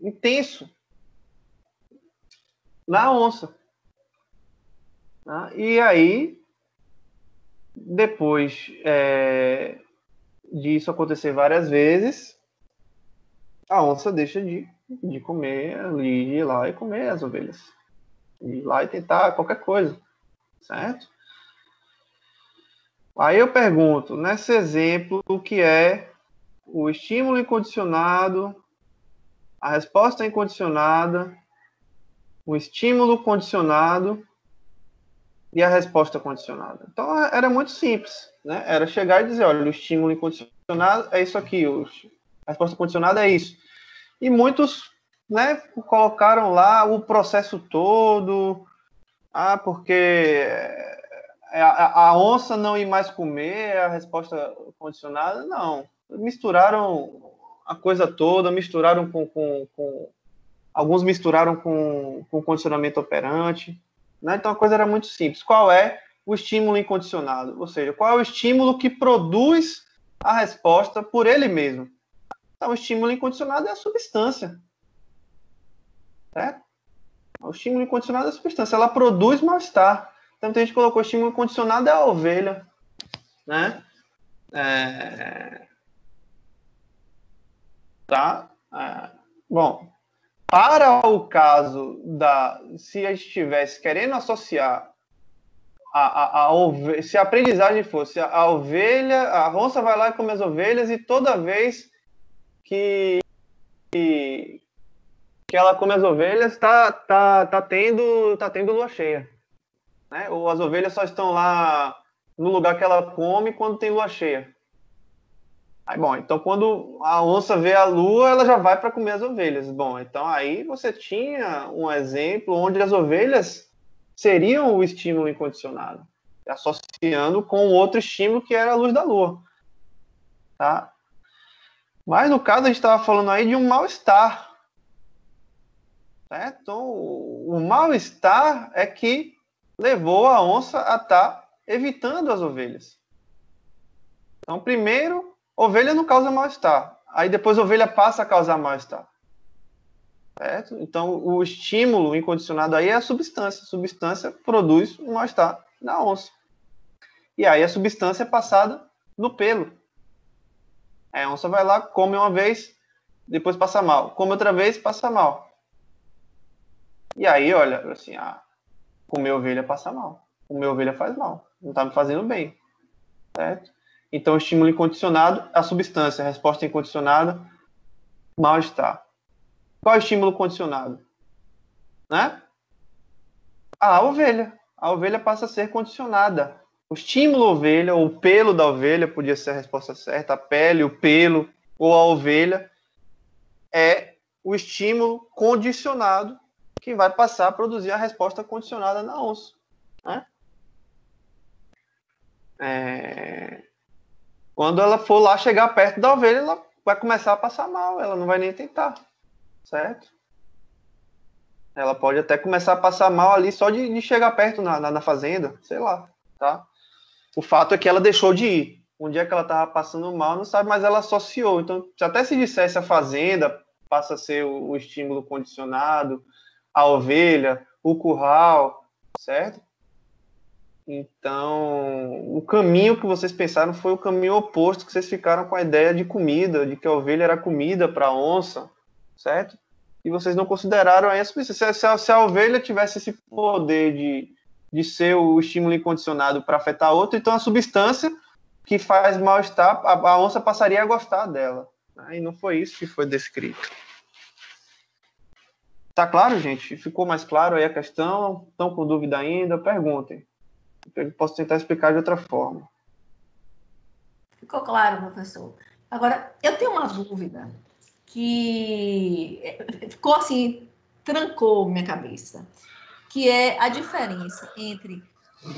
intenso na onça. E aí, depois disso acontecer várias vezes, a onça deixa de comer, de ir lá e comer as ovelhas. Ir lá e tentar qualquer coisa, certo? Aí eu pergunto, nesse exemplo, o que é o estímulo incondicionado, a resposta incondicionada, o estímulo condicionado e a resposta condicionada. Então, era muito simples, né? Era chegar e dizer, olha, o estímulo incondicionado é isso aqui, a resposta condicionada é isso. E muitos, né, colocaram lá o processo todo, porque a onça não ir mais comer, a resposta condicionada, não. Misturaram a coisa toda, misturaram alguns misturaram com condicionamento operante, né? Então a coisa era muito simples. Qual é o estímulo incondicionado? Ou seja, qual é o estímulo que produz a resposta por ele mesmo? Então, o estímulo incondicionado é a substância, certo? O estímulo incondicionado é a substância, ela produz mal-estar. Então, a gente colocou o estímulo incondicionado é a ovelha, né? Bom, para o caso se a gente estivesse querendo associar a ovelha, se a aprendizagem fosse a ovelha, a onça vai lá e come as ovelhas e toda vez que ela come as ovelhas tá tendo lua cheia, né? Ou as ovelhas só estão lá no lugar que ela come quando tem lua cheia. Aí, bom, então quando a onça vê a lua, ela já vai para comer as ovelhas. Bom, então aí você tinha um exemplo onde as ovelhas seriam o estímulo incondicionado, associando com outro estímulo que era a luz da lua, tá? Mas no caso a gente estava falando aí de um mal-estar, certo? Então o mal-estar é que levou a onça a estar evitando as ovelhas. Então primeiro ovelha não causa mal-estar. Aí depois a ovelha passa a causar mal-estar. Certo? Então o estímulo incondicionado aí é a substância. A substância produz um mal-estar na onça. E aí a substância é passada no pelo. Aí a onça vai lá, come uma vez, depois passa mal. Come outra vez, passa mal. E aí, olha, assim, comer ovelha passa mal. Comer ovelha faz mal. Não está me fazendo bem. Certo? Então, o estímulo incondicionado, a substância, a resposta incondicionada, mal-estar. Qual é o estímulo condicionado? Né? A ovelha. A ovelha passa a ser condicionada. O estímulo ovelha, ou o pelo da ovelha, podia ser a resposta certa, a pele, o pelo, ou a ovelha, é o estímulo condicionado que vai passar a produzir a resposta condicionada na onça. Né? Quando ela for lá chegar perto da ovelha, ela vai começar a passar mal, ela não vai nem tentar, certo? Ela pode até começar a passar mal ali só de chegar perto na fazenda, sei lá, tá? O fato é que ela deixou de ir. Um dia que ela estava passando mal, não sabe, mas ela associou. Então, até se dissesse a fazenda, passa a ser o estímulo condicionado, a ovelha, o curral, certo? Então, o caminho que vocês pensaram foi o caminho oposto, que vocês ficaram com a ideia de comida, de que a ovelha era comida para a onça, certo? E vocês não consideraram aí a substância. Se a ovelha tivesse esse poder de ser o estímulo incondicionado para afetar outra, então a substância que faz mal-estar, a onça passaria a gostar dela. E não foi isso que foi descrito. Tá claro, gente? Ficou mais claro aí a questão? Estão com dúvida ainda? Perguntem. Eu posso tentar explicar de outra forma. Ficou claro, professor. Agora, eu tenho uma dúvida que ficou assim, trancou minha cabeça, que é a diferença entre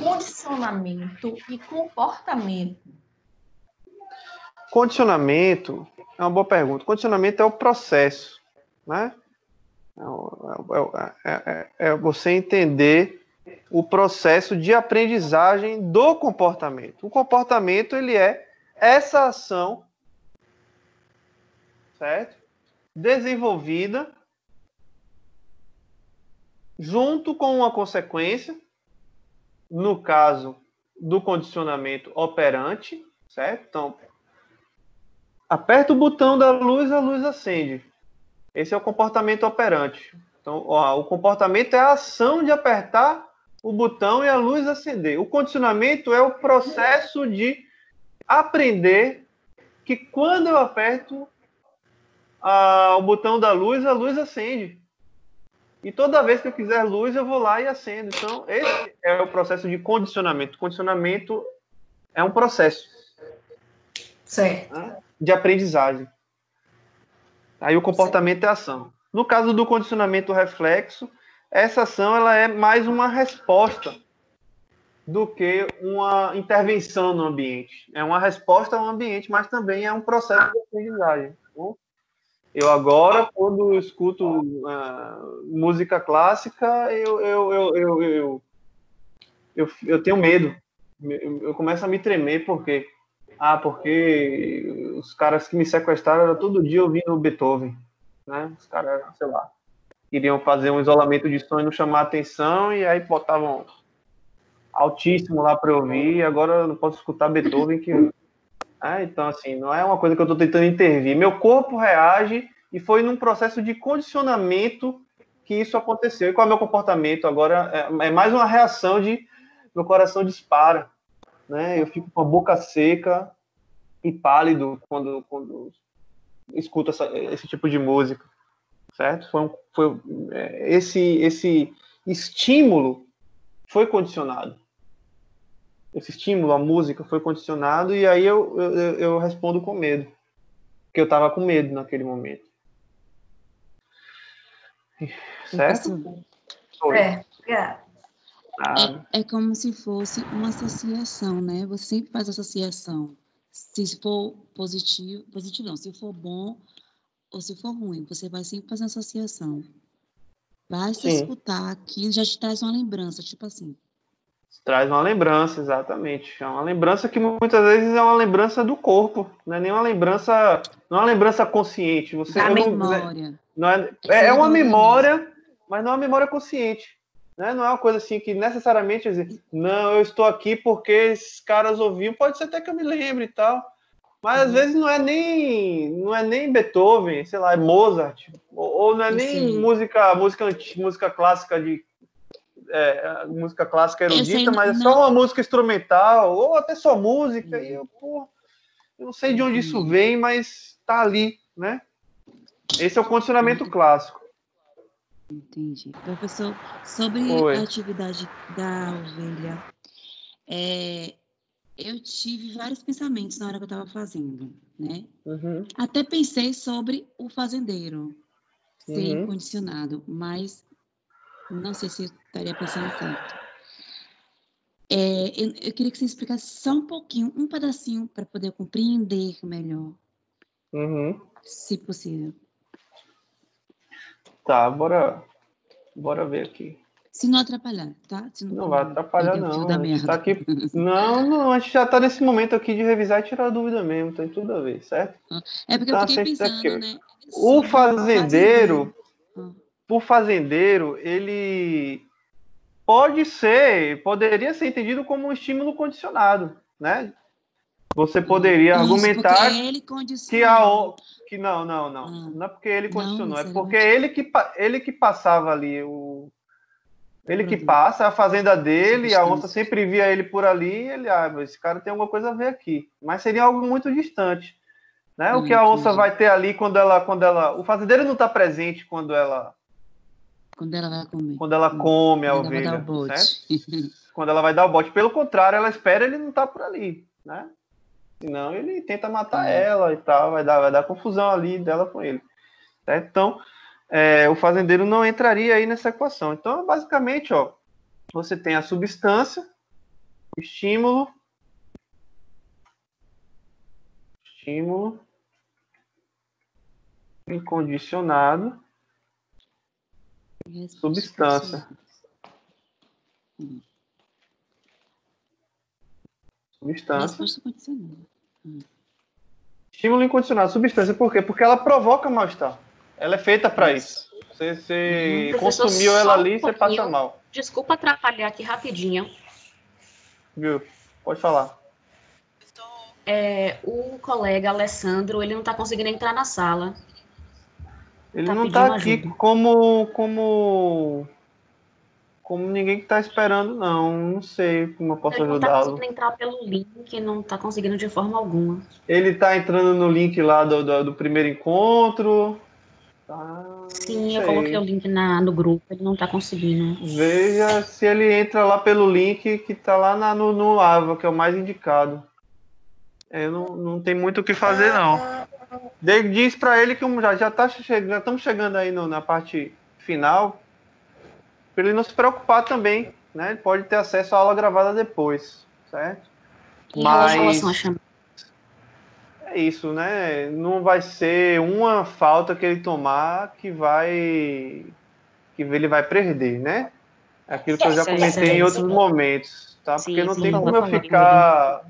condicionamento e comportamento. Condicionamento é uma boa pergunta. Condicionamento é o processo, né? É você entender o processo de aprendizagem do comportamento. O comportamento, ele é essa ação, certo? Desenvolvida junto com uma consequência, no caso do condicionamento operante, certo? Então, aperta o botão da luz, a luz acende. Esse é o comportamento operante. Então, ó, o comportamento é a ação de apertar o botão e a luz acender. O condicionamento é o processo de aprender que quando eu aperto o botão da luz, a luz acende. E toda vez que eu quiser luz, eu vou lá e acendo. Então, esse é o processo de condicionamento. Condicionamento é um processo, Certo. né, de aprendizagem. Aí o comportamento é ação. No caso do condicionamento reflexo, essa ação ela é mais uma resposta do que uma intervenção no ambiente. É uma resposta ao ambiente, mas também é um processo de aprendizagem. Então, eu agora, quando eu escuto música clássica, eu tenho medo. Eu começo a me tremer, porque os caras que me sequestraram eram todo dia ouvindo Beethoven, né? Os caras, sei lá, queriam fazer um isolamento de som e não chamar atenção, e aí botavam altíssimo lá para eu ouvir, e agora eu não posso escutar Beethoven, então, assim, não é uma coisa que eu estou tentando intervir. Meu corpo reage, e foi num processo de condicionamento que isso aconteceu. E qual é o meu comportamento? Agora é mais uma reação de meu coração dispara, né? Eu fico com a boca seca e pálido quando escuto esse tipo de música, certo? Esse estímulo foi condicionado. Esse estímulo, a música, foi condicionado, e aí eu respondo com medo, porque eu estava com medo naquele momento. Certo? É como se fosse uma associação, né? Você sempre faz associação. Se for positivo não, se for bom ou se for ruim, você vai sempre fazer associação. Basta escutar aquilo, já te traz uma lembrança, tipo assim. Traz uma lembrança, exatamente. É uma lembrança que muitas vezes é uma lembrança do corpo, não é nem uma lembrança, não é uma lembrança consciente. Memória. É uma memória, mas não é uma memória consciente. Né? Não é uma coisa assim que necessariamente dizer, não, eu estou aqui porque esses caras ouviam, pode ser até que eu me lembre e tal. Mas às vezes não é nem Beethoven, sei lá, é Mozart, ou não é nem música clássica música clássica erudita, mas é só uma música instrumental, ou até só música, e eu não sei de onde isso vem, mas tá ali, né? Esse é o condicionamento clássico. Entendi. Professor, sobre a atividade da ovelha, eu tive vários pensamentos na hora que eu estava fazendo, né? Uhum. Até pensei sobre o fazendeiro ser condicionado, mas não sei se eu estaria pensando certo. Eu queria que você explicasse só um pouquinho, um pedacinho, para poder compreender melhor, se possível. Tá, bora ver aqui. Se não atrapalhar, tá? Não vai atrapalhar, não. A gente tá aqui... Não, a gente já tá nesse momento aqui de revisar e tirar dúvida mesmo, tem tudo a ver, certo? É porque eu fiquei pensando, né? O fazendeiro, ele poderia ser entendido como um estímulo condicionado, né? Você poderia argumentar que não é porque ele condicionou, é porque ele que passava ali ele que passa a fazenda dele, a onça sempre via ele por ali, esse cara tem alguma coisa a ver aqui, mas seria algo muito distante, né? O que a onça vai ter ali quando ela o fazendeiro não está presente quando ela vai comer. Quando ela come a ovelha, vai dar o bote. Certo? Quando ela vai dar o bote. Pelo contrário, ela espera ele não tá por ali, né? Senão ele tenta matar ela e tal, vai dar confusão ali dela com ele. Certo? Então, o fazendeiro não entraria aí nessa equação. Então, basicamente, você tem a substância, o estímulo, incondicionado, substância. Estímulo incondicionado, substância. Por quê? Porque ela provoca mal-estar. Ela é feita para isso. Você consumiu ela ali, você passa mal. Desculpa atrapalhar aqui rapidinho. Viu? Pode falar. O colega Alessandro, ele não está conseguindo entrar na sala. Ele Tá não pedindo tá aqui ajuda. como ninguém que tá esperando, não. Não sei como eu posso Ele não tá ajudá-lo. conseguindo entrar pelo link, não tá conseguindo de forma alguma. Ele tá entrando no link lá do primeiro encontro. Tá, não Sim, eu coloquei o sei. link no grupo, ele não tá conseguindo. Veja se ele entra lá pelo link que tá lá no Ava, que é o mais indicado. Eu não tem muito o que fazer, não. Diz para ele que já estamos chegando aí na parte final, para ele não se preocupar também, né? Ele pode ter acesso à aula gravada depois, certo? Em relação à chamada. É isso, né? Não vai ser uma falta que ele tomar que ele vai perder, né? É aquilo que eu já comentei em outros momentos, tá? Porque não tem como eu ficar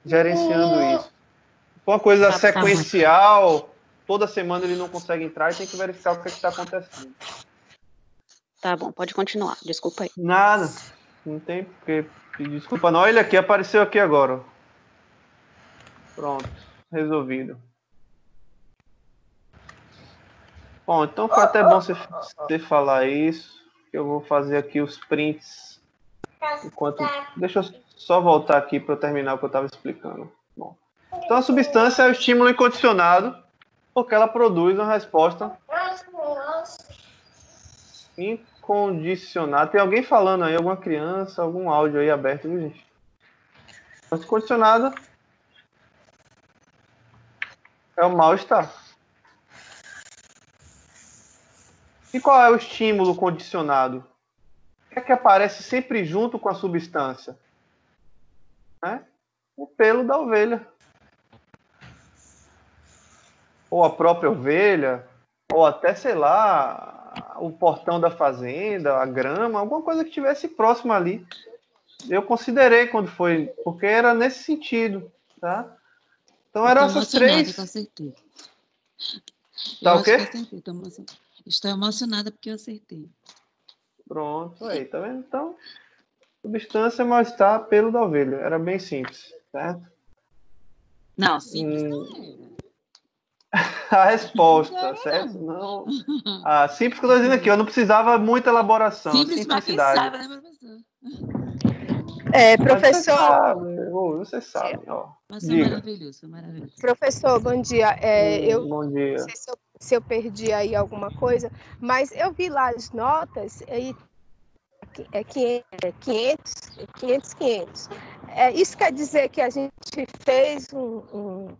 gerenciando isso. Se for uma coisa sequencial, toda semana ele não consegue entrar e tem que verificar o que está acontecendo. Tá bom, pode continuar. Desculpa aí. Nada. Não tem porque. Desculpa, não. Ele aqui apareceu aqui agora. Pronto. Resolvido. Bom, então foi até bom você falar isso. Eu vou fazer aqui os prints. Deixa eu só voltar aqui para eu terminar o que eu estava explicando. Bom. Então a substância é o estímulo incondicionado, porque ela produz uma resposta incondicionada. Tem alguém falando aí, alguma criança, algum áudio aí aberto, viu, gente? Resposta condicionada é o mal-estar. E qual é o estímulo condicionado? O que aparece sempre junto com a substância? Né? O pelo da ovelha. Ou a própria ovelha, ou até, sei lá, o portão da fazenda, a grama, alguma coisa que estivesse próxima ali. Eu considerei quando foi, porque era nesse sentido, tá? Então eram essas três. Com certeza. Tá o quê? Estou emocionada porque eu acertei. Pronto, aí, tá vendo? Então, substância mal-estar, pelo da ovelha. Era bem simples, certo? Não, simples não era. A resposta, certo? Não. Ah, simples que eu estou dizendo aqui, eu não precisava muita elaboração. Simples para quem sabe, né, professor? Professor. Você sabe, ó. Mas foi maravilhoso, foi maravilhoso. Professor, bom dia. Bom dia. Não sei se eu perdi aí alguma coisa, mas eu vi lá as notas e 500. Isso quer dizer que a gente fez um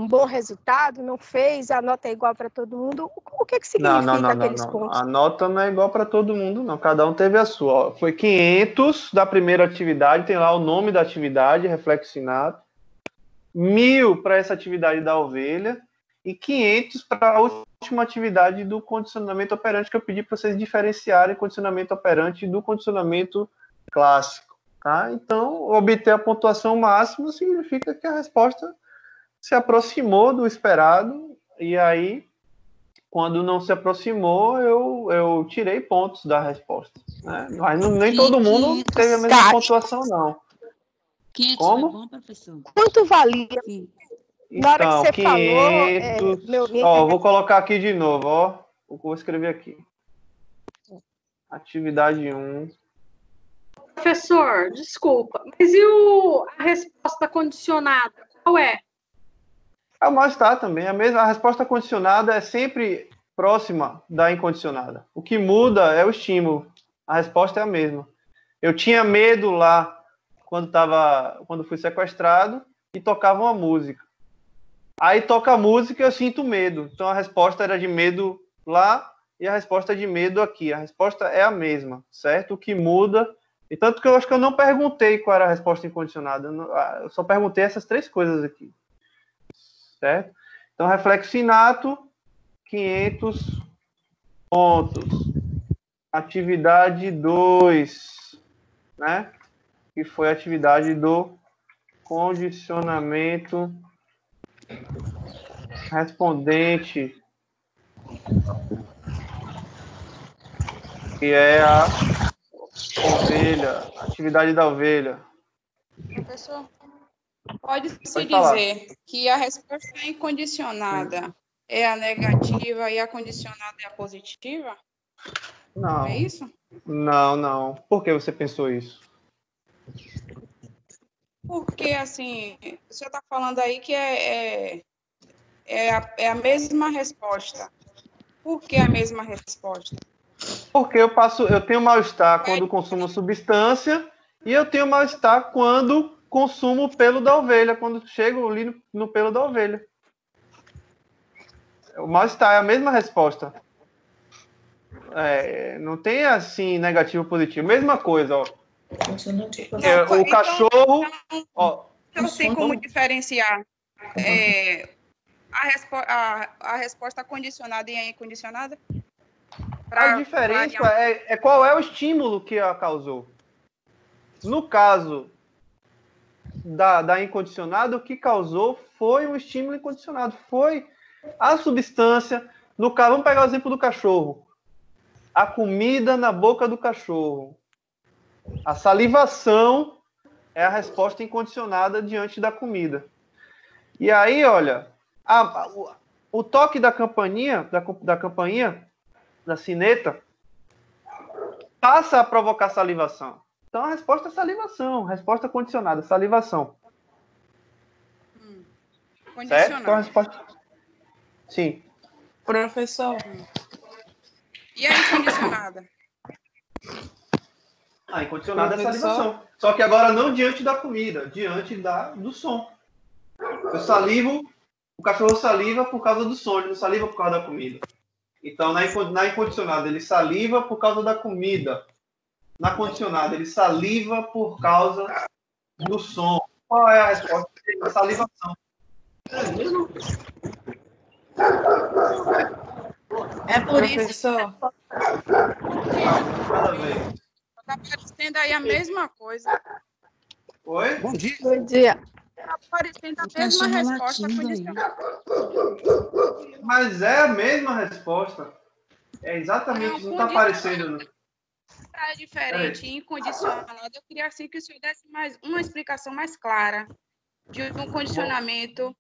bom resultado, não fez, a nota é igual para todo mundo. O que significa aqueles pontos? A nota não é igual para todo mundo, não. Cada um teve a sua. Ó, foi 500 da primeira atividade, tem lá o nome da atividade, reflexo inato. 1.000 para essa atividade da ovelha e 500 para a última atividade do condicionamento operante, que eu pedi para vocês diferenciarem condicionamento operante do condicionamento clássico. Tá? Então, obter a pontuação máxima significa que a resposta se aproximou do esperado, e aí, quando não se aproximou, eu tirei pontos da resposta. Né? Mas nem todo mundo teve a mesma pontuação, não. 500 Como? Foi bom, professor? Quanto valia? Na hora que você 500... falou... vou colocar aqui de novo, ó. Vou escrever aqui. Atividade 1. Professor, desculpa, mas e a resposta condicionada? Qual é? É o mal-estar também. A resposta condicionada é sempre próxima da incondicionada. O que muda é o estímulo. A resposta é a mesma. Eu tinha medo lá quando fui sequestrado e tocava uma música. Aí toca a música e eu sinto medo. Então a resposta era de medo lá e a resposta é de medo aqui. A resposta é a mesma, certo? O que muda... E tanto que eu acho que eu não perguntei qual era a resposta incondicionada. Eu só perguntei essas três coisas aqui. Certo? Então, reflexo inato, 500 pontos. Atividade 2, né? Que foi a atividade do condicionamento respondente, que é a ovelha, atividade da ovelha. Professor, pode-se dizer que a resposta incondicionada é a negativa e a condicionada é a positiva? Não. É isso? Não. Por que você pensou isso? Porque, assim, o senhor está falando aí que é a mesma resposta. Por que a mesma resposta? Porque eu tenho mal-estar quando consumo substância e eu tenho mal-estar quando consumo o pelo da ovelha, quando chego ali no pelo da ovelha. O mal-estar é a mesma resposta. Não tem assim negativo ou positivo. Mesma coisa, ó. O cachorro. Ó, eu sei como diferenciar a resposta condicionada e a incondicionada? A diferença é qual é o estímulo que a causou. No caso da incondicionada, o que causou foi um estímulo incondicionado. Foi a substância. No caso, vamos pegar o exemplo do cachorro. A comida na boca do cachorro. A salivação é a resposta incondicionada diante da comida. E aí, olha, o toque da campainha, da sineta, passa a provocar salivação. Então, a resposta é salivação. Resposta condicionada, salivação. Certo? Então, a resposta... Sim. Professor. E a incondicionada? A incondicionada é salivação. Só que agora não diante da comida, diante do som. Eu salivo, o cachorro saliva por causa do som, ele não saliva por causa da comida. Então, na incondicionada, ele saliva por causa da comida. Na condicionada, ele saliva por causa do som. Qual é a resposta? A salivação. É por isso. Cada vez. Está aparecendo aí a mesma coisa. Oi? Bom dia. Bom dia. Está aparecendo a mesma resposta condicionada. Mas é a mesma resposta. É exatamente, não está aparecendo. É diferente, incondicionada. Eu queria assim que o senhor desse mais uma explicação mais clara de um condicionamento,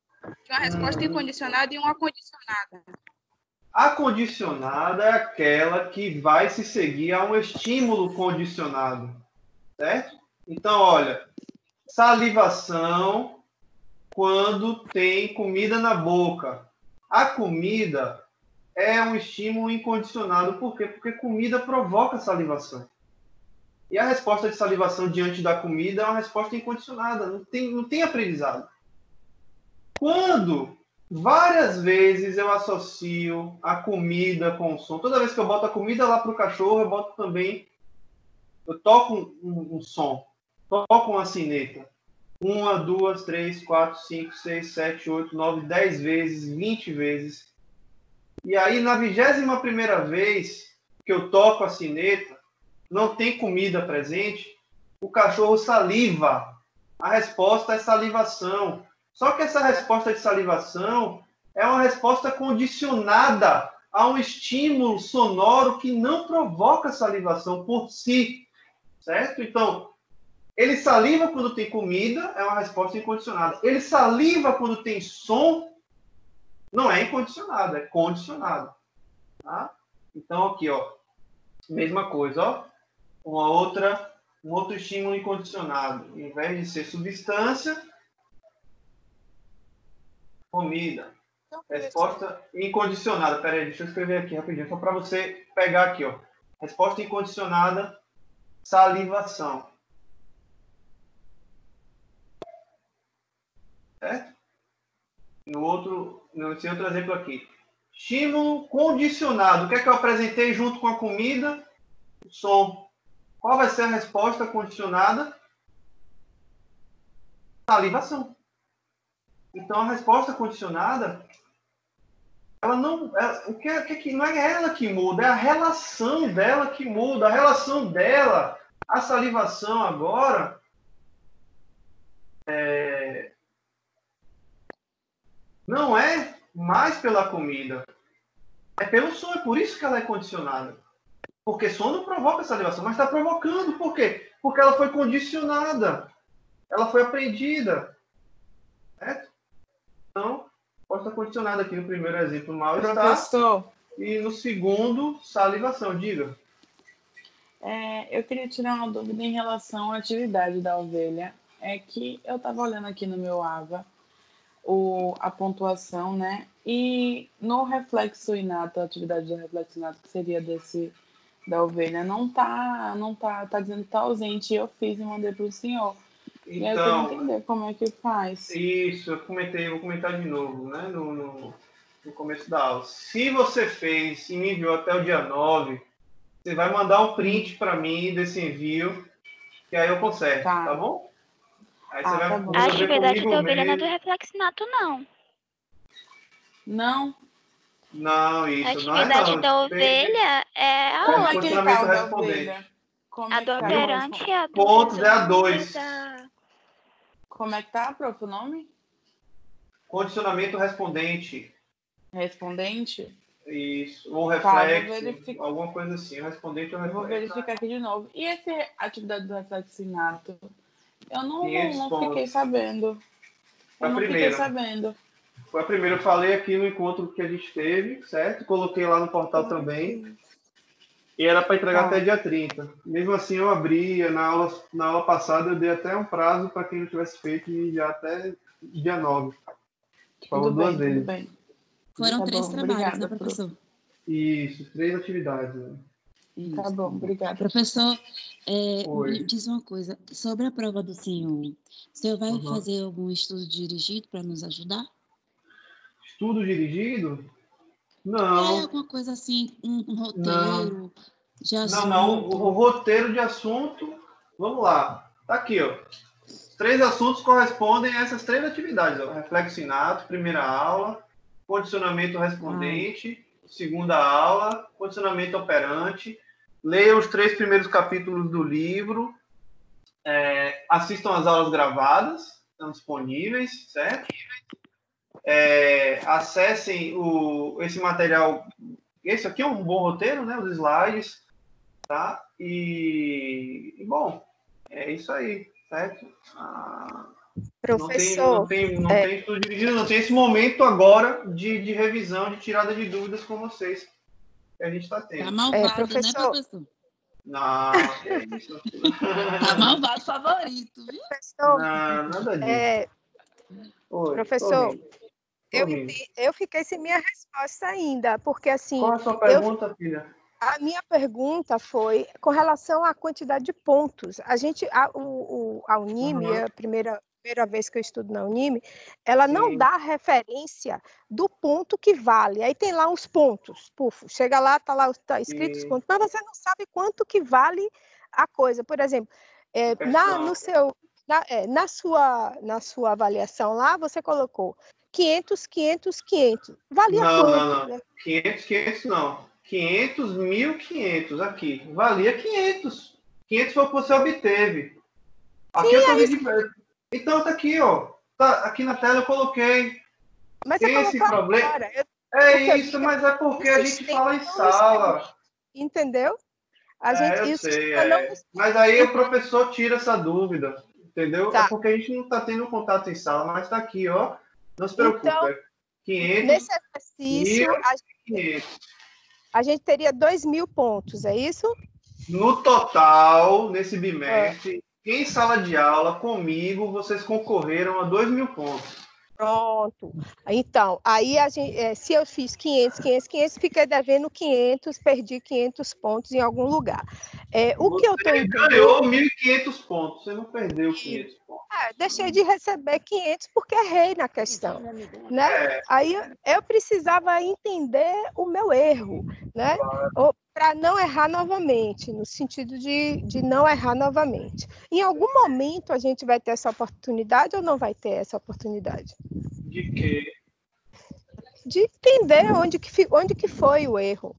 de uma resposta incondicionada e uma condicionada. A condicionada é aquela que vai se seguir a um estímulo condicionado, certo? Então, olha, salivação quando tem comida na boca. A comida é um estímulo incondicionado. Por quê? Porque comida provoca salivação. E a resposta de salivação diante da comida é uma resposta incondicionada. Não tem aprendizado. Quando várias vezes eu associo a comida com o som. Toda vez que eu boto a comida lá para o cachorro, eu boto também... Eu toco um som. Toco uma sineta. 1, 2, 3, 4, 5, 6, 7, 8, 9, 10 vezes, 20 vezes. E aí, na 21ª vez que eu toco a sineta, não tem comida presente, o cachorro saliva. A resposta é salivação. Só que essa resposta de salivação é uma resposta condicionada a um estímulo sonoro que não provoca salivação por si. Certo? Então, ele saliva quando tem comida, é uma resposta incondicionada. Ele saliva quando tem som, não é incondicionado, é condicionado. Tá? Então, aqui, ó, mesma coisa, ó. Um outro estímulo incondicionado. Em vez de ser substância, comida. Resposta incondicionada. Pera aí, deixa eu escrever aqui rapidinho, só para você pegar aqui, ó. Resposta incondicionada, salivação. Certo? Nesse outro exemplo aqui. Estímulo condicionado. O que é que eu apresentei junto com a comida? O som. Qual vai ser a resposta condicionada? Salivação. Então, a resposta condicionada, ela não... não é ela que muda, é a relação dela que muda. A relação dela, a salivação agora, não é mais pela comida. É pelo som. É por isso que ela é condicionada. Porque som não provoca salivação, mas está provocando. Por quê? Porque ela foi condicionada. Ela foi aprendida. Certo? Então, resposta condicionada aqui no primeiro exemplo, mal-estar. Professor. E no segundo, salivação. Diga. Eu queria tirar uma dúvida em relação à atividade da ovelha. É que eu estava olhando aqui no meu AVA a pontuação, né? E no reflexo inato, a atividade do reflexo inato, que seria da ovelha, tá dizendo que está ausente. Eu fiz e mandei para o senhor. Então, e aí eu queria entender como é que faz. Isso, vou comentar de novo, né? No começo da aula. Se você fez e me enviou até o dia 9, você vai mandar um print para mim desse envio, que aí eu conserto, tá bom? Aí você vai a atividade da ovelha não é do reflexinato, não. Não, isso não é não. A atividade da ovelha é a outra. Condicionamento respondente. A do operante é a do... Pontos é a 2. Como é que tá, prof, o nome? Condicionamento respondente. Respondente? Isso, ou reflexo, alguma coisa assim, respondente ou reflexo. Vou verificar aqui de novo. E essa atividade do reflexinato? Eu não fiquei sabendo. Foi a primeira, eu falei aqui no encontro que a gente teve, certo? Coloquei lá no portal também. E era para entregar até dia 30. Mesmo assim, eu abri, na aula passada, eu dei até um prazo para quem não tivesse feito e já até dia 9. Falou duas vezes. Tudo bem. Foram 3 trabalhos, né, professor? Isso, 3 atividades. Né? Tá bom, obrigada. Professor, me diz uma coisa. Sobre a prova do senhor, o senhor vai fazer algum estudo dirigido para nos ajudar? Estudo dirigido? Não. Alguma coisa assim, um roteiro de assunto? Não. O roteiro de assunto, vamos lá. Tá aqui, ó. Os 3 assuntos correspondem a essas 3 atividades. Ó. Reflexo inato, primeira aula. Condicionamento respondente, segunda aula. Condicionamento operante. Leia os 3 primeiros capítulos do livro. Assistam às aulas gravadas. Estão disponíveis, certo? Acessem esse material. Esse aqui é um bom roteiro, né? Os slides, tá? E bom, é isso aí, certo? Professor, não tem estudo dirigido, não tem esse momento agora de revisão, de tirada de dúvidas com vocês que a gente está tendo. Tá malvado, professor. né, professor? Não, é isso. Tá malvado favorito, viu? Professor, não, nada disso. Professor, eu fiquei sem minha resposta ainda, porque assim... Qual é a sua pergunta, filha? A minha pergunta foi com relação à quantidade de pontos. A Unime, a primeira vez que eu estudo na Unime, ela não dá referência do ponto que vale. Aí tem lá os pontos, chega lá, tá escrito os pontos, mas você não sabe quanto que vale a coisa. Por exemplo, na sua avaliação lá, você colocou 500, 500, 500. Valia quanto? Não. Né? 500 não. 500, 1.500 aqui. Valia 500. 500 foi o que você obteve. Aqui eu tô vendo. Então tá aqui, ó. Tá aqui na tela eu coloquei. Mas tem esse problema. Isso, mas é porque a gente fala em sala. Entendeu? Eu sei. Mas aí o professor tira essa dúvida. Entendeu? Tá. É porque a gente não tá tendo contato em sala, mas tá aqui, ó. Não se preocupe. Então, 500. Nesse exercício, 500. A gente teria 2.000 pontos, é isso? No total, nesse bimestre, em sala de aula, comigo, vocês concorreram a 2.000 pontos. Pronto. Então, aí se eu fiz 500, fiquei devendo 500, perdi 500 pontos em algum lugar. Você ganhou 1.500 pontos, você não perdeu 500 pontos. Deixei de receber 500 porque errei na questão, né? Aí eu precisava entender o meu erro, né? Para não errar novamente, no sentido de não errar novamente. Em algum momento a gente vai ter essa oportunidade ou não vai ter essa oportunidade? De quê? De entender onde que foi o erro.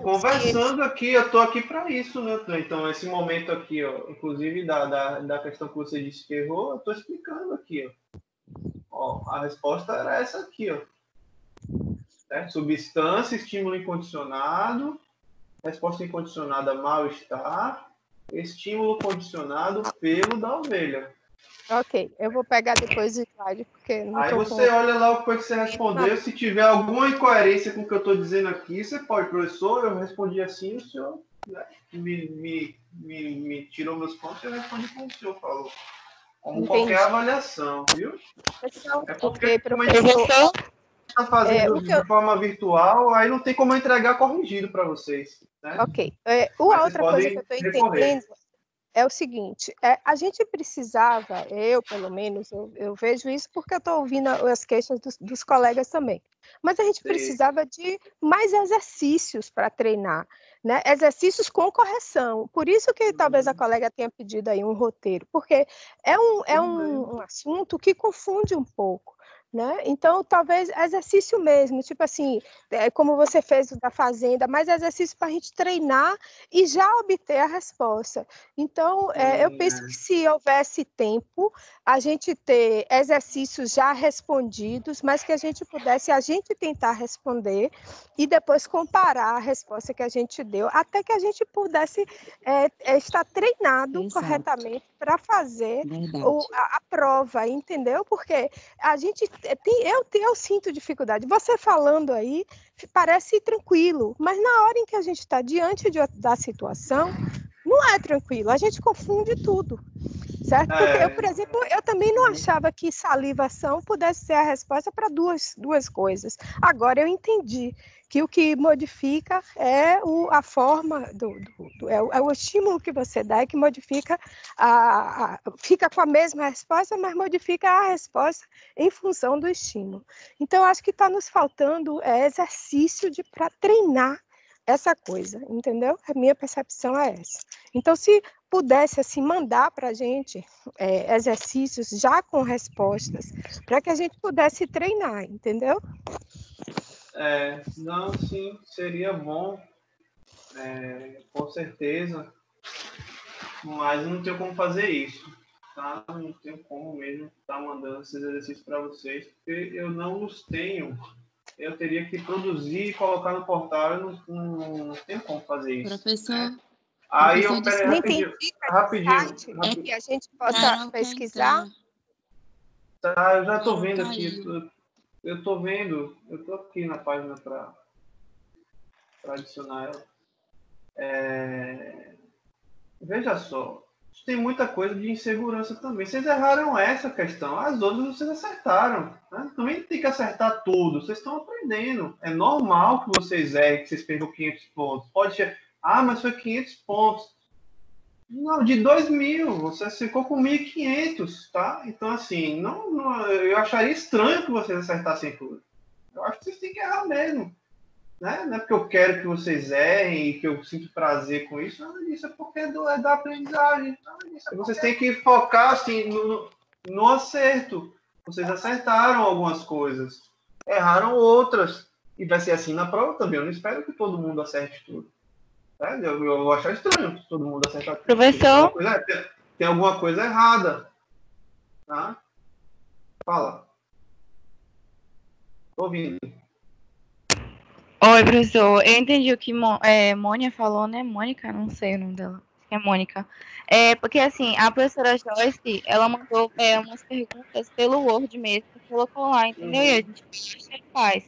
Conversando aqui, eu estou aqui para isso, né? Então, esse momento aqui, ó, inclusive da questão que você disse que errou, eu estou explicando aqui, ó. A resposta era essa aqui, ó. Substância, estímulo incondicionado, resposta incondicionada, mal-estar, estímulo condicionado, pelo da ovelha. Ok, eu vou pegar depois o slide, porque não Aí tô você com... olha lá o que foi que você respondeu. Se tiver alguma incoerência com o que eu estou dizendo aqui, você pode, professor, eu respondi assim, o senhor, né, me tirou meus pontos e eu respondi como o senhor falou. Como qualquer avaliação, viu? Então, É porque ok, como a gente professor. está fazendo de forma virtual, aí não tem como eu entregar corrigido para vocês. Né? Ok. Mas Outra coisa que eu estou entendendo é o seguinte, a gente precisava, eu pelo menos, eu vejo isso porque eu estou ouvindo as queixas dos colegas também, mas a gente precisava de mais exercícios para treinar, né? Exercícios com correção. Por isso que talvez a colega tenha pedido aí um roteiro, porque é um assunto que confunde um pouco. Né? Então, talvez exercício mesmo, tipo assim, como você fez o da fazenda, mais exercício para a gente treinar e já obter a resposta. Então, eu penso que se houvesse tempo, a gente ter exercícios já respondidos, mas que a gente pudesse tentar responder e depois comparar a resposta que a gente deu, até que a gente pudesse estar treinado corretamente para fazer a prova, entendeu? Porque a gente eu sinto dificuldade. Você falando aí parece tranquilo, mas na hora em que a gente está diante da situação, não é tranquilo. A gente confunde tudo, certo? Porque eu, por exemplo, eu também não achava que salivação pudesse ser a resposta para duas coisas. Agora eu entendi que o que modifica é a forma é o estímulo que você dá que modifica fica com a mesma resposta, mas modifica a resposta em função do estímulo. Então, acho que está nos faltando exercício para treinar essa coisa, entendeu? A minha percepção é essa. Então, se pudesse assim mandar para a gente exercícios já com respostas, para que a gente pudesse treinar, entendeu? Não, sim, seria bom, com certeza, mas não tenho como fazer isso, tá? Não tenho como mesmo estar mandando esses exercícios para vocês, porque eu não os tenho. Eu teria que produzir e colocar no portal, eu não tenho como fazer isso. Professor, né? Aí eu rapidinho. Que a gente possa pesquisar. Tá, eu já estou vendo aqui. Eu estou aqui na página para adicionar ela. Veja só, tem muita coisa de insegurança também. Vocês erraram essa questão, as outras vocês acertaram. Né? Também tem que acertar tudo, vocês estão aprendendo. É normal que vocês errem, que vocês percam 500 pontos. Pode ser, mas foi 500 pontos. Não, de 2.000, você ficou com 1.500, tá? Então, assim, eu acharia estranho que vocês acertassem tudo. Eu acho que vocês têm que errar mesmo. Né? Não é porque eu quero que vocês errem e que eu sinto prazer com isso, nada disso, é porque é da aprendizagem. Vocês têm que focar assim, no acerto. Vocês acertaram algumas coisas, erraram outras. E vai ser assim na prova também. Eu não espero que todo mundo acerte tudo. Eu vou achar estranho que todo mundo acertar tudo. Professor? Tem alguma coisa errada. Tá? Fala. Tô ouvindo. Oi, professor. Eu entendi o que Mônica falou, né? Mônica? Não sei o nome dela. É Mônica. Porque, assim, a professora Joyce, ela mandou umas perguntas pelo Word mesmo, colocou lá, entendeu? E a gente faz.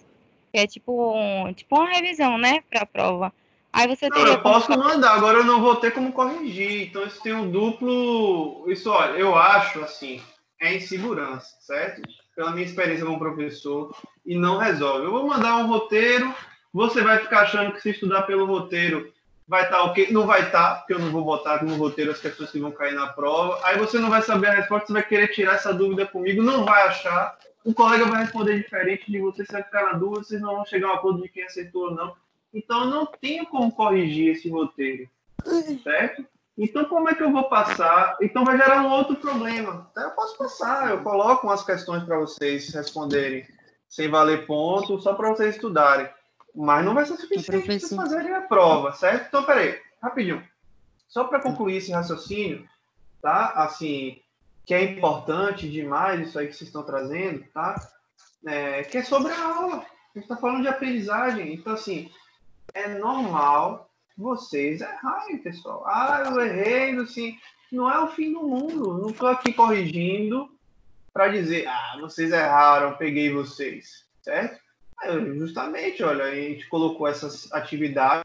Que é tipo uma revisão, né? Para a prova. Aí você teria... Eu posso mandar, agora eu não vou ter como corrigir. Então, isso tem um duplo... Isso, olha, eu acho, assim, é insegurança, certo? Pela minha experiência como professor, e não resolve. Eu vou mandar um roteiro, você vai ficar achando que se estudar pelo roteiro vai estar ok. Não vai estar, porque eu não vou botar no roteiro as questões que vão cair na prova. Aí você não vai saber a resposta, você vai querer tirar essa dúvida comigo, não vai achar. O colega vai responder diferente de você, você vai ficar na dúvida, vocês não vão chegar a um acordo de quem acertou ou não. Então, eu não tenho como corrigir esse roteiro, certo? Então, como é que eu vou passar? Então, vai gerar um outro problema. Então, eu posso passar, eu coloco umas questões para vocês responderem sem valer ponto, só para vocês estudarem. Mas não vai ser suficiente para vocês fazerem a prova, certo? Então, peraí, rapidinho. Só para concluir esse raciocínio, tá? Assim, que é importante demais isso aí que vocês estão trazendo, tá? Que é sobre a aula. A gente está falando de aprendizagem. Então, assim, é normal vocês errarem, pessoal. Eu errei, assim, não é o fim do mundo. Não estou aqui corrigindo para dizer, vocês erraram, peguei vocês, certo? Justamente, olha, a gente colocou essas atividades,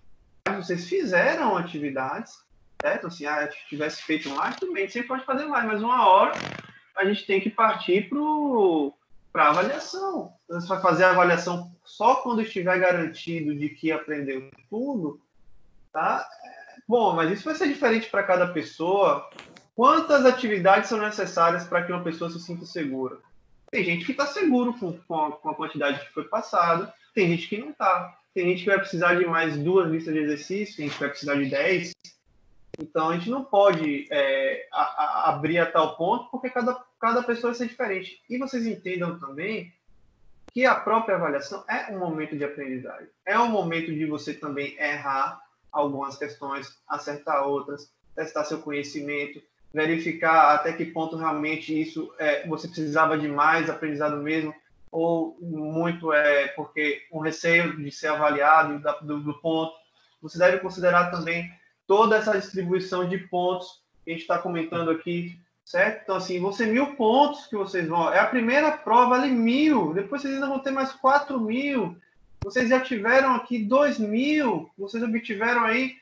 vocês fizeram atividades, certo? Assim, se tivesse feito mais, tudo bem, sempre pode fazer mais, mas uma hora a gente tem que partir para a avaliação. Você vai fazer a avaliação só quando estiver garantido de que aprendeu tudo, tá? Bom, mas isso vai ser diferente para cada pessoa. Quantas atividades são necessárias para que uma pessoa se sinta segura? Tem gente que está seguro com a quantidade que foi passada, tem gente que não está. Tem gente que vai precisar de mais 2 listas de exercícios, tem gente que vai precisar de 10. Então, a gente não pode abrir a tal ponto, porque cada pessoa vai ser diferente. E vocês entendam também que a própria avaliação é um momento de aprendizagem. É um momento de você também errar algumas questões, acertar outras, testar seu conhecimento, verificar até que ponto realmente isso você precisava de mais aprendizado mesmo, ou muito porque um receio de ser avaliado do ponto. Você deve considerar também toda essa distribuição de pontos que a gente está comentando aqui, certo? Então, assim, vão ser 1.000 pontos que vocês vão... É a primeira prova, vale 1.000. Depois vocês ainda vão ter mais 4.000. Vocês já tiveram aqui 2.000. Vocês obtiveram aí,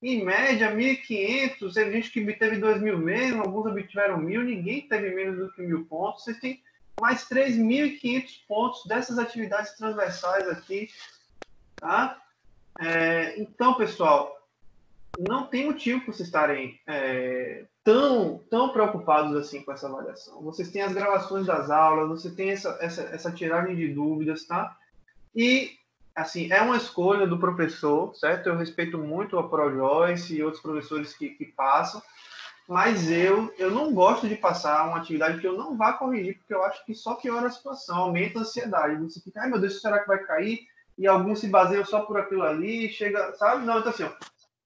em média, 1.500. Teve gente que obteve 2.000 mesmo, alguns obtiveram 1.000. Ninguém teve menos do que 1.000 pontos. Vocês têm mais 3.500 pontos dessas atividades transversais aqui, tá? Então, pessoal, não tem motivo para vocês estarem tão preocupados assim com essa avaliação. Vocês têm as gravações das aulas, você tem essa tiragem de dúvidas, tá? E, assim, é uma escolha do professor, certo? Eu respeito muito a ProJoyce e outros professores que passam, mas eu não gosto de passar uma atividade que eu não vá corrigir, porque eu acho que só piora a situação, aumenta a ansiedade. Você fica, ai meu Deus, será que vai cair? E alguns se baseiam só por aquilo ali, chega, sabe? Não, então assim,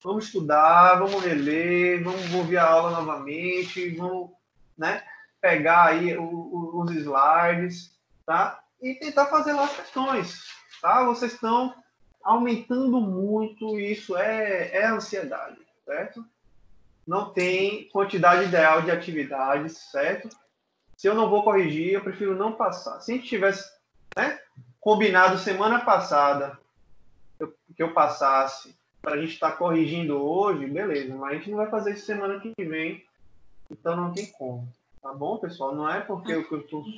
vamos estudar, vamos reler, vamos ouvir a aula novamente, vamos, né, pegar aí os slides, tá? E tentar fazer lá as questões, tá? Vocês estão aumentando muito, isso é ansiedade, certo? Não tem quantidade ideal de atividades, certo? Se eu não vou corrigir, eu prefiro não passar. Se a gente tivesse, né, combinado semana passada que eu passasse para a gente estar corrigindo hoje, beleza, mas a gente não vai fazer isso semana que vem, então não tem como. Tá bom, pessoal? Não é porque eu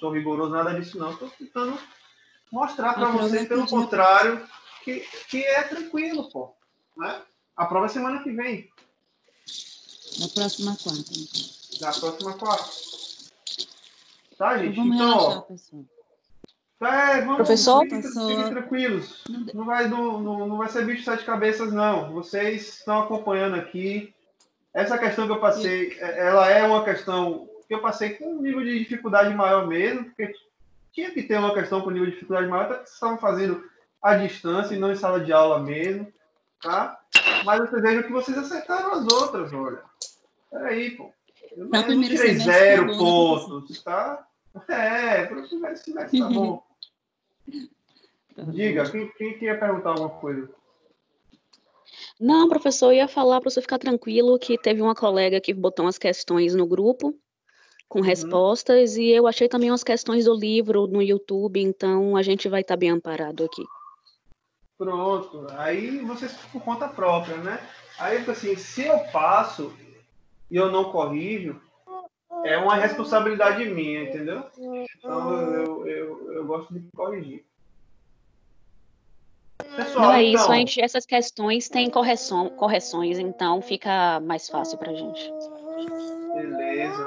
sou rigoroso, nada disso não. Estou tentando mostrar para vocês, pelo contrário, que é tranquilo, pô. Né? A prova é semana que vem. Na próxima quarta. Na próxima quarta. Tá, gente? Vamos relaxar, pessoal. Vamos, professor? Fiquem tranquilos. Não vai ser bicho de 7 cabeças, não. Vocês estão acompanhando aqui. Essa questão que eu passei, ela é uma questão que eu passei com um nível de dificuldade maior mesmo, porque tinha que ter uma questão com nível de dificuldade maior, até que vocês estavam fazendo à distância e não em sala de aula mesmo, tá? Mas vocês vejam que vocês acertaram as outras, olha. Peraí, pô. Eu não tirei 0 pontos, tá? Para o primeiro semestre tá bom. Diga, quem quer perguntar alguma coisa? Não, professor, eu ia falar para você ficar tranquilo que teve uma colega que botou umas questões no grupo com respostas e eu achei também umas questões do livro no YouTube, então a gente vai estar bem amparado aqui. Pronto. Aí vocês por conta própria, né? Aí, assim, se eu passo e eu não corrijo, é uma responsabilidade minha, entendeu? Então, eu gosto de corrigir. Pessoal, não é então, isso, essas questões têm correções, então fica mais fácil para a gente. Beleza.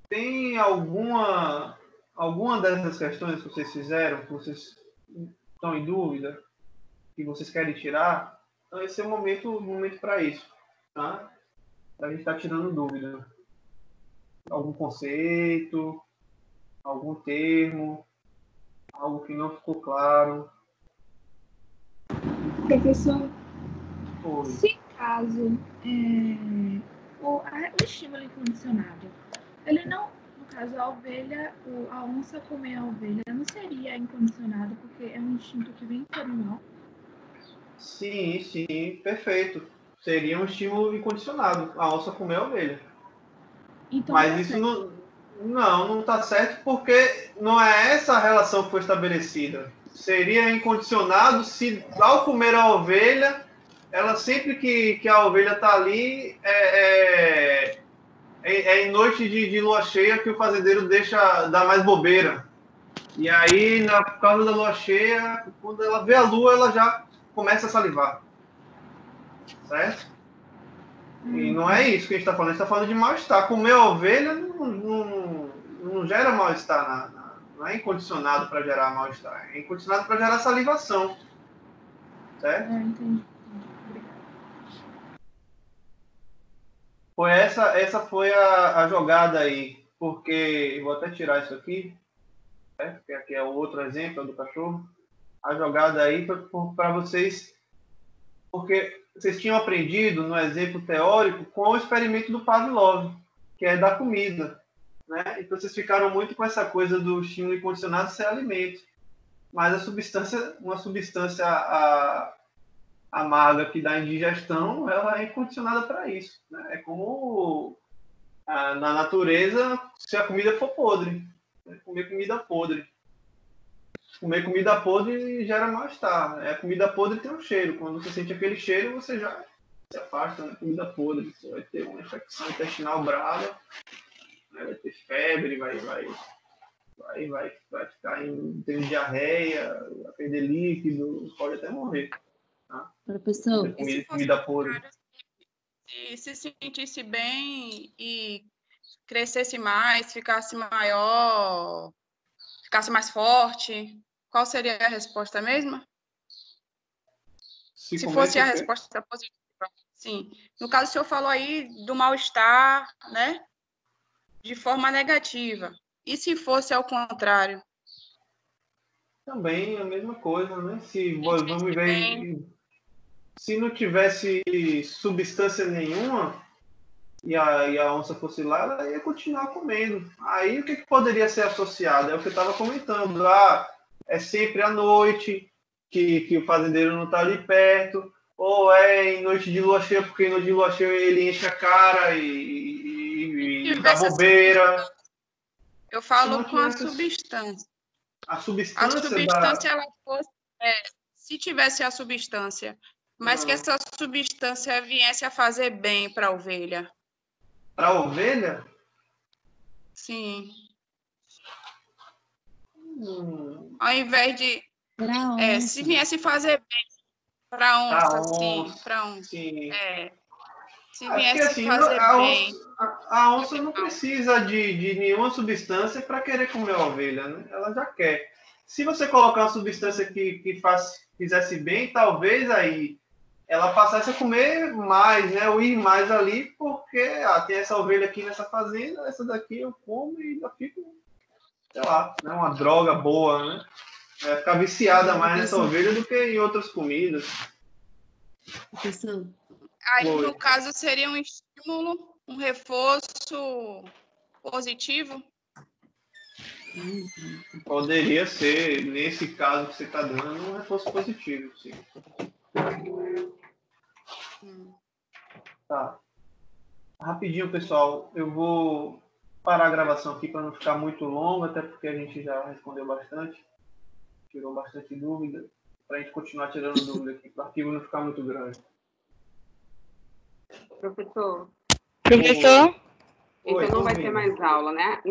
Tem alguma dessas questões que vocês fizeram, que vocês estão em dúvida, que vocês querem tirar? Então, esse é o momento para isso, tá? Para a gente estar tirando dúvida. Algum conceito, algum termo, algo que não ficou claro. Professor, Oi. se caso o estímulo incondicionado, ele não, no caso a ovelha, a onça comer a ovelha, não seria incondicionado, porque é um instinto que vem do animal? Sim, perfeito. Seria um estímulo incondicionado, a onça comer a ovelha. Então, mas isso não está certo, porque não é essa a relação que foi estabelecida. Seria incondicionado se, ao comer a ovelha, ela sempre que a ovelha está ali, em noite de lua cheia que o fazendeiro dá mais bobeira. E aí, por causa da lua cheia, quando ela vê a lua, ela já começa a salivar. Certo? E não é isso que a gente está falando. A gente está falando de mal-estar. Comer a ovelha não gera mal-estar. Não é incondicionado para gerar mal-estar. É incondicionado para gerar salivação. Certo? Entendi. Essa foi a jogada aí. Porque, vou até tirar isso aqui. Porque aqui é o outro exemplo do cachorro. A jogada aí para vocês... Porque vocês tinham aprendido no exemplo teórico com o experimento do Pavlov, que é da comida, né? Então vocês ficaram muito com essa coisa do estímulo incondicionado ser alimento. Mas uma substância amarga que dá indigestão, ela é incondicionada para isso, né? É como na natureza, se a comida for podre, né? Comer comida podre. Comer comida podre gera mal-estar. A comida podre tem um cheiro. Quando você sente aquele cheiro, você já se afasta da comida podre. Você vai ter uma infecção intestinal brava, né? Vai ter febre, vai ficar tendo diarreia, vai perder líquido, pode até morrer. Tá? Professor, comida podre. Se sentisse bem e crescesse mais, ficasse maior, ficasse mais forte, qual seria a resposta mesma? Se fosse a resposta positiva. Sim. No caso, o senhor falou aí do mal-estar, né? De forma negativa. E se fosse ao contrário? Também a mesma coisa, né? Vamos ver, se não tivesse substância nenhuma e a onça fosse lá, ela ia continuar comendo. Aí o que poderia ser associado? É o que eu estava comentando. É sempre à noite que o fazendeiro não está ali perto, ou é em noite de lua cheia, porque em noite de lua cheia ele enche a cara e dá bobeira. Eu falo com a substância. A substância ela fosse, se tivesse a substância, mas que essa substância viesse a fazer bem para a ovelha. Para a ovelha? Sim. Ao invés de... se viesse fazer bem para a onça, sim. Para onça. Sim. Se viesse fazer bem... A onça não precisa de nenhuma substância para querer comer a ovelha, né? Ela já quer. Se você colocar uma substância que fizesse bem, talvez aí ela passasse a comer mais, né? Ou ir mais ali, porque tem essa ovelha aqui nessa fazenda, essa daqui eu como e ainda fico, sei lá, né? Uma droga boa, né? Vai ficar viciada mais nessa ovelha do que em outras comidas. Aí, no caso, seria um estímulo, um reforço positivo? Poderia ser, nesse caso que você está dando, um reforço positivo, sim. Tá. Rapidinho, pessoal. Eu vou parar a gravação aqui para não ficar muito longo, até porque a gente já respondeu bastante. Tirou bastante dúvida. Para a gente continuar tirando dúvida aqui, para o arquivo não ficar muito grande. Professor? Professor? Então não vai ter mais aula, né?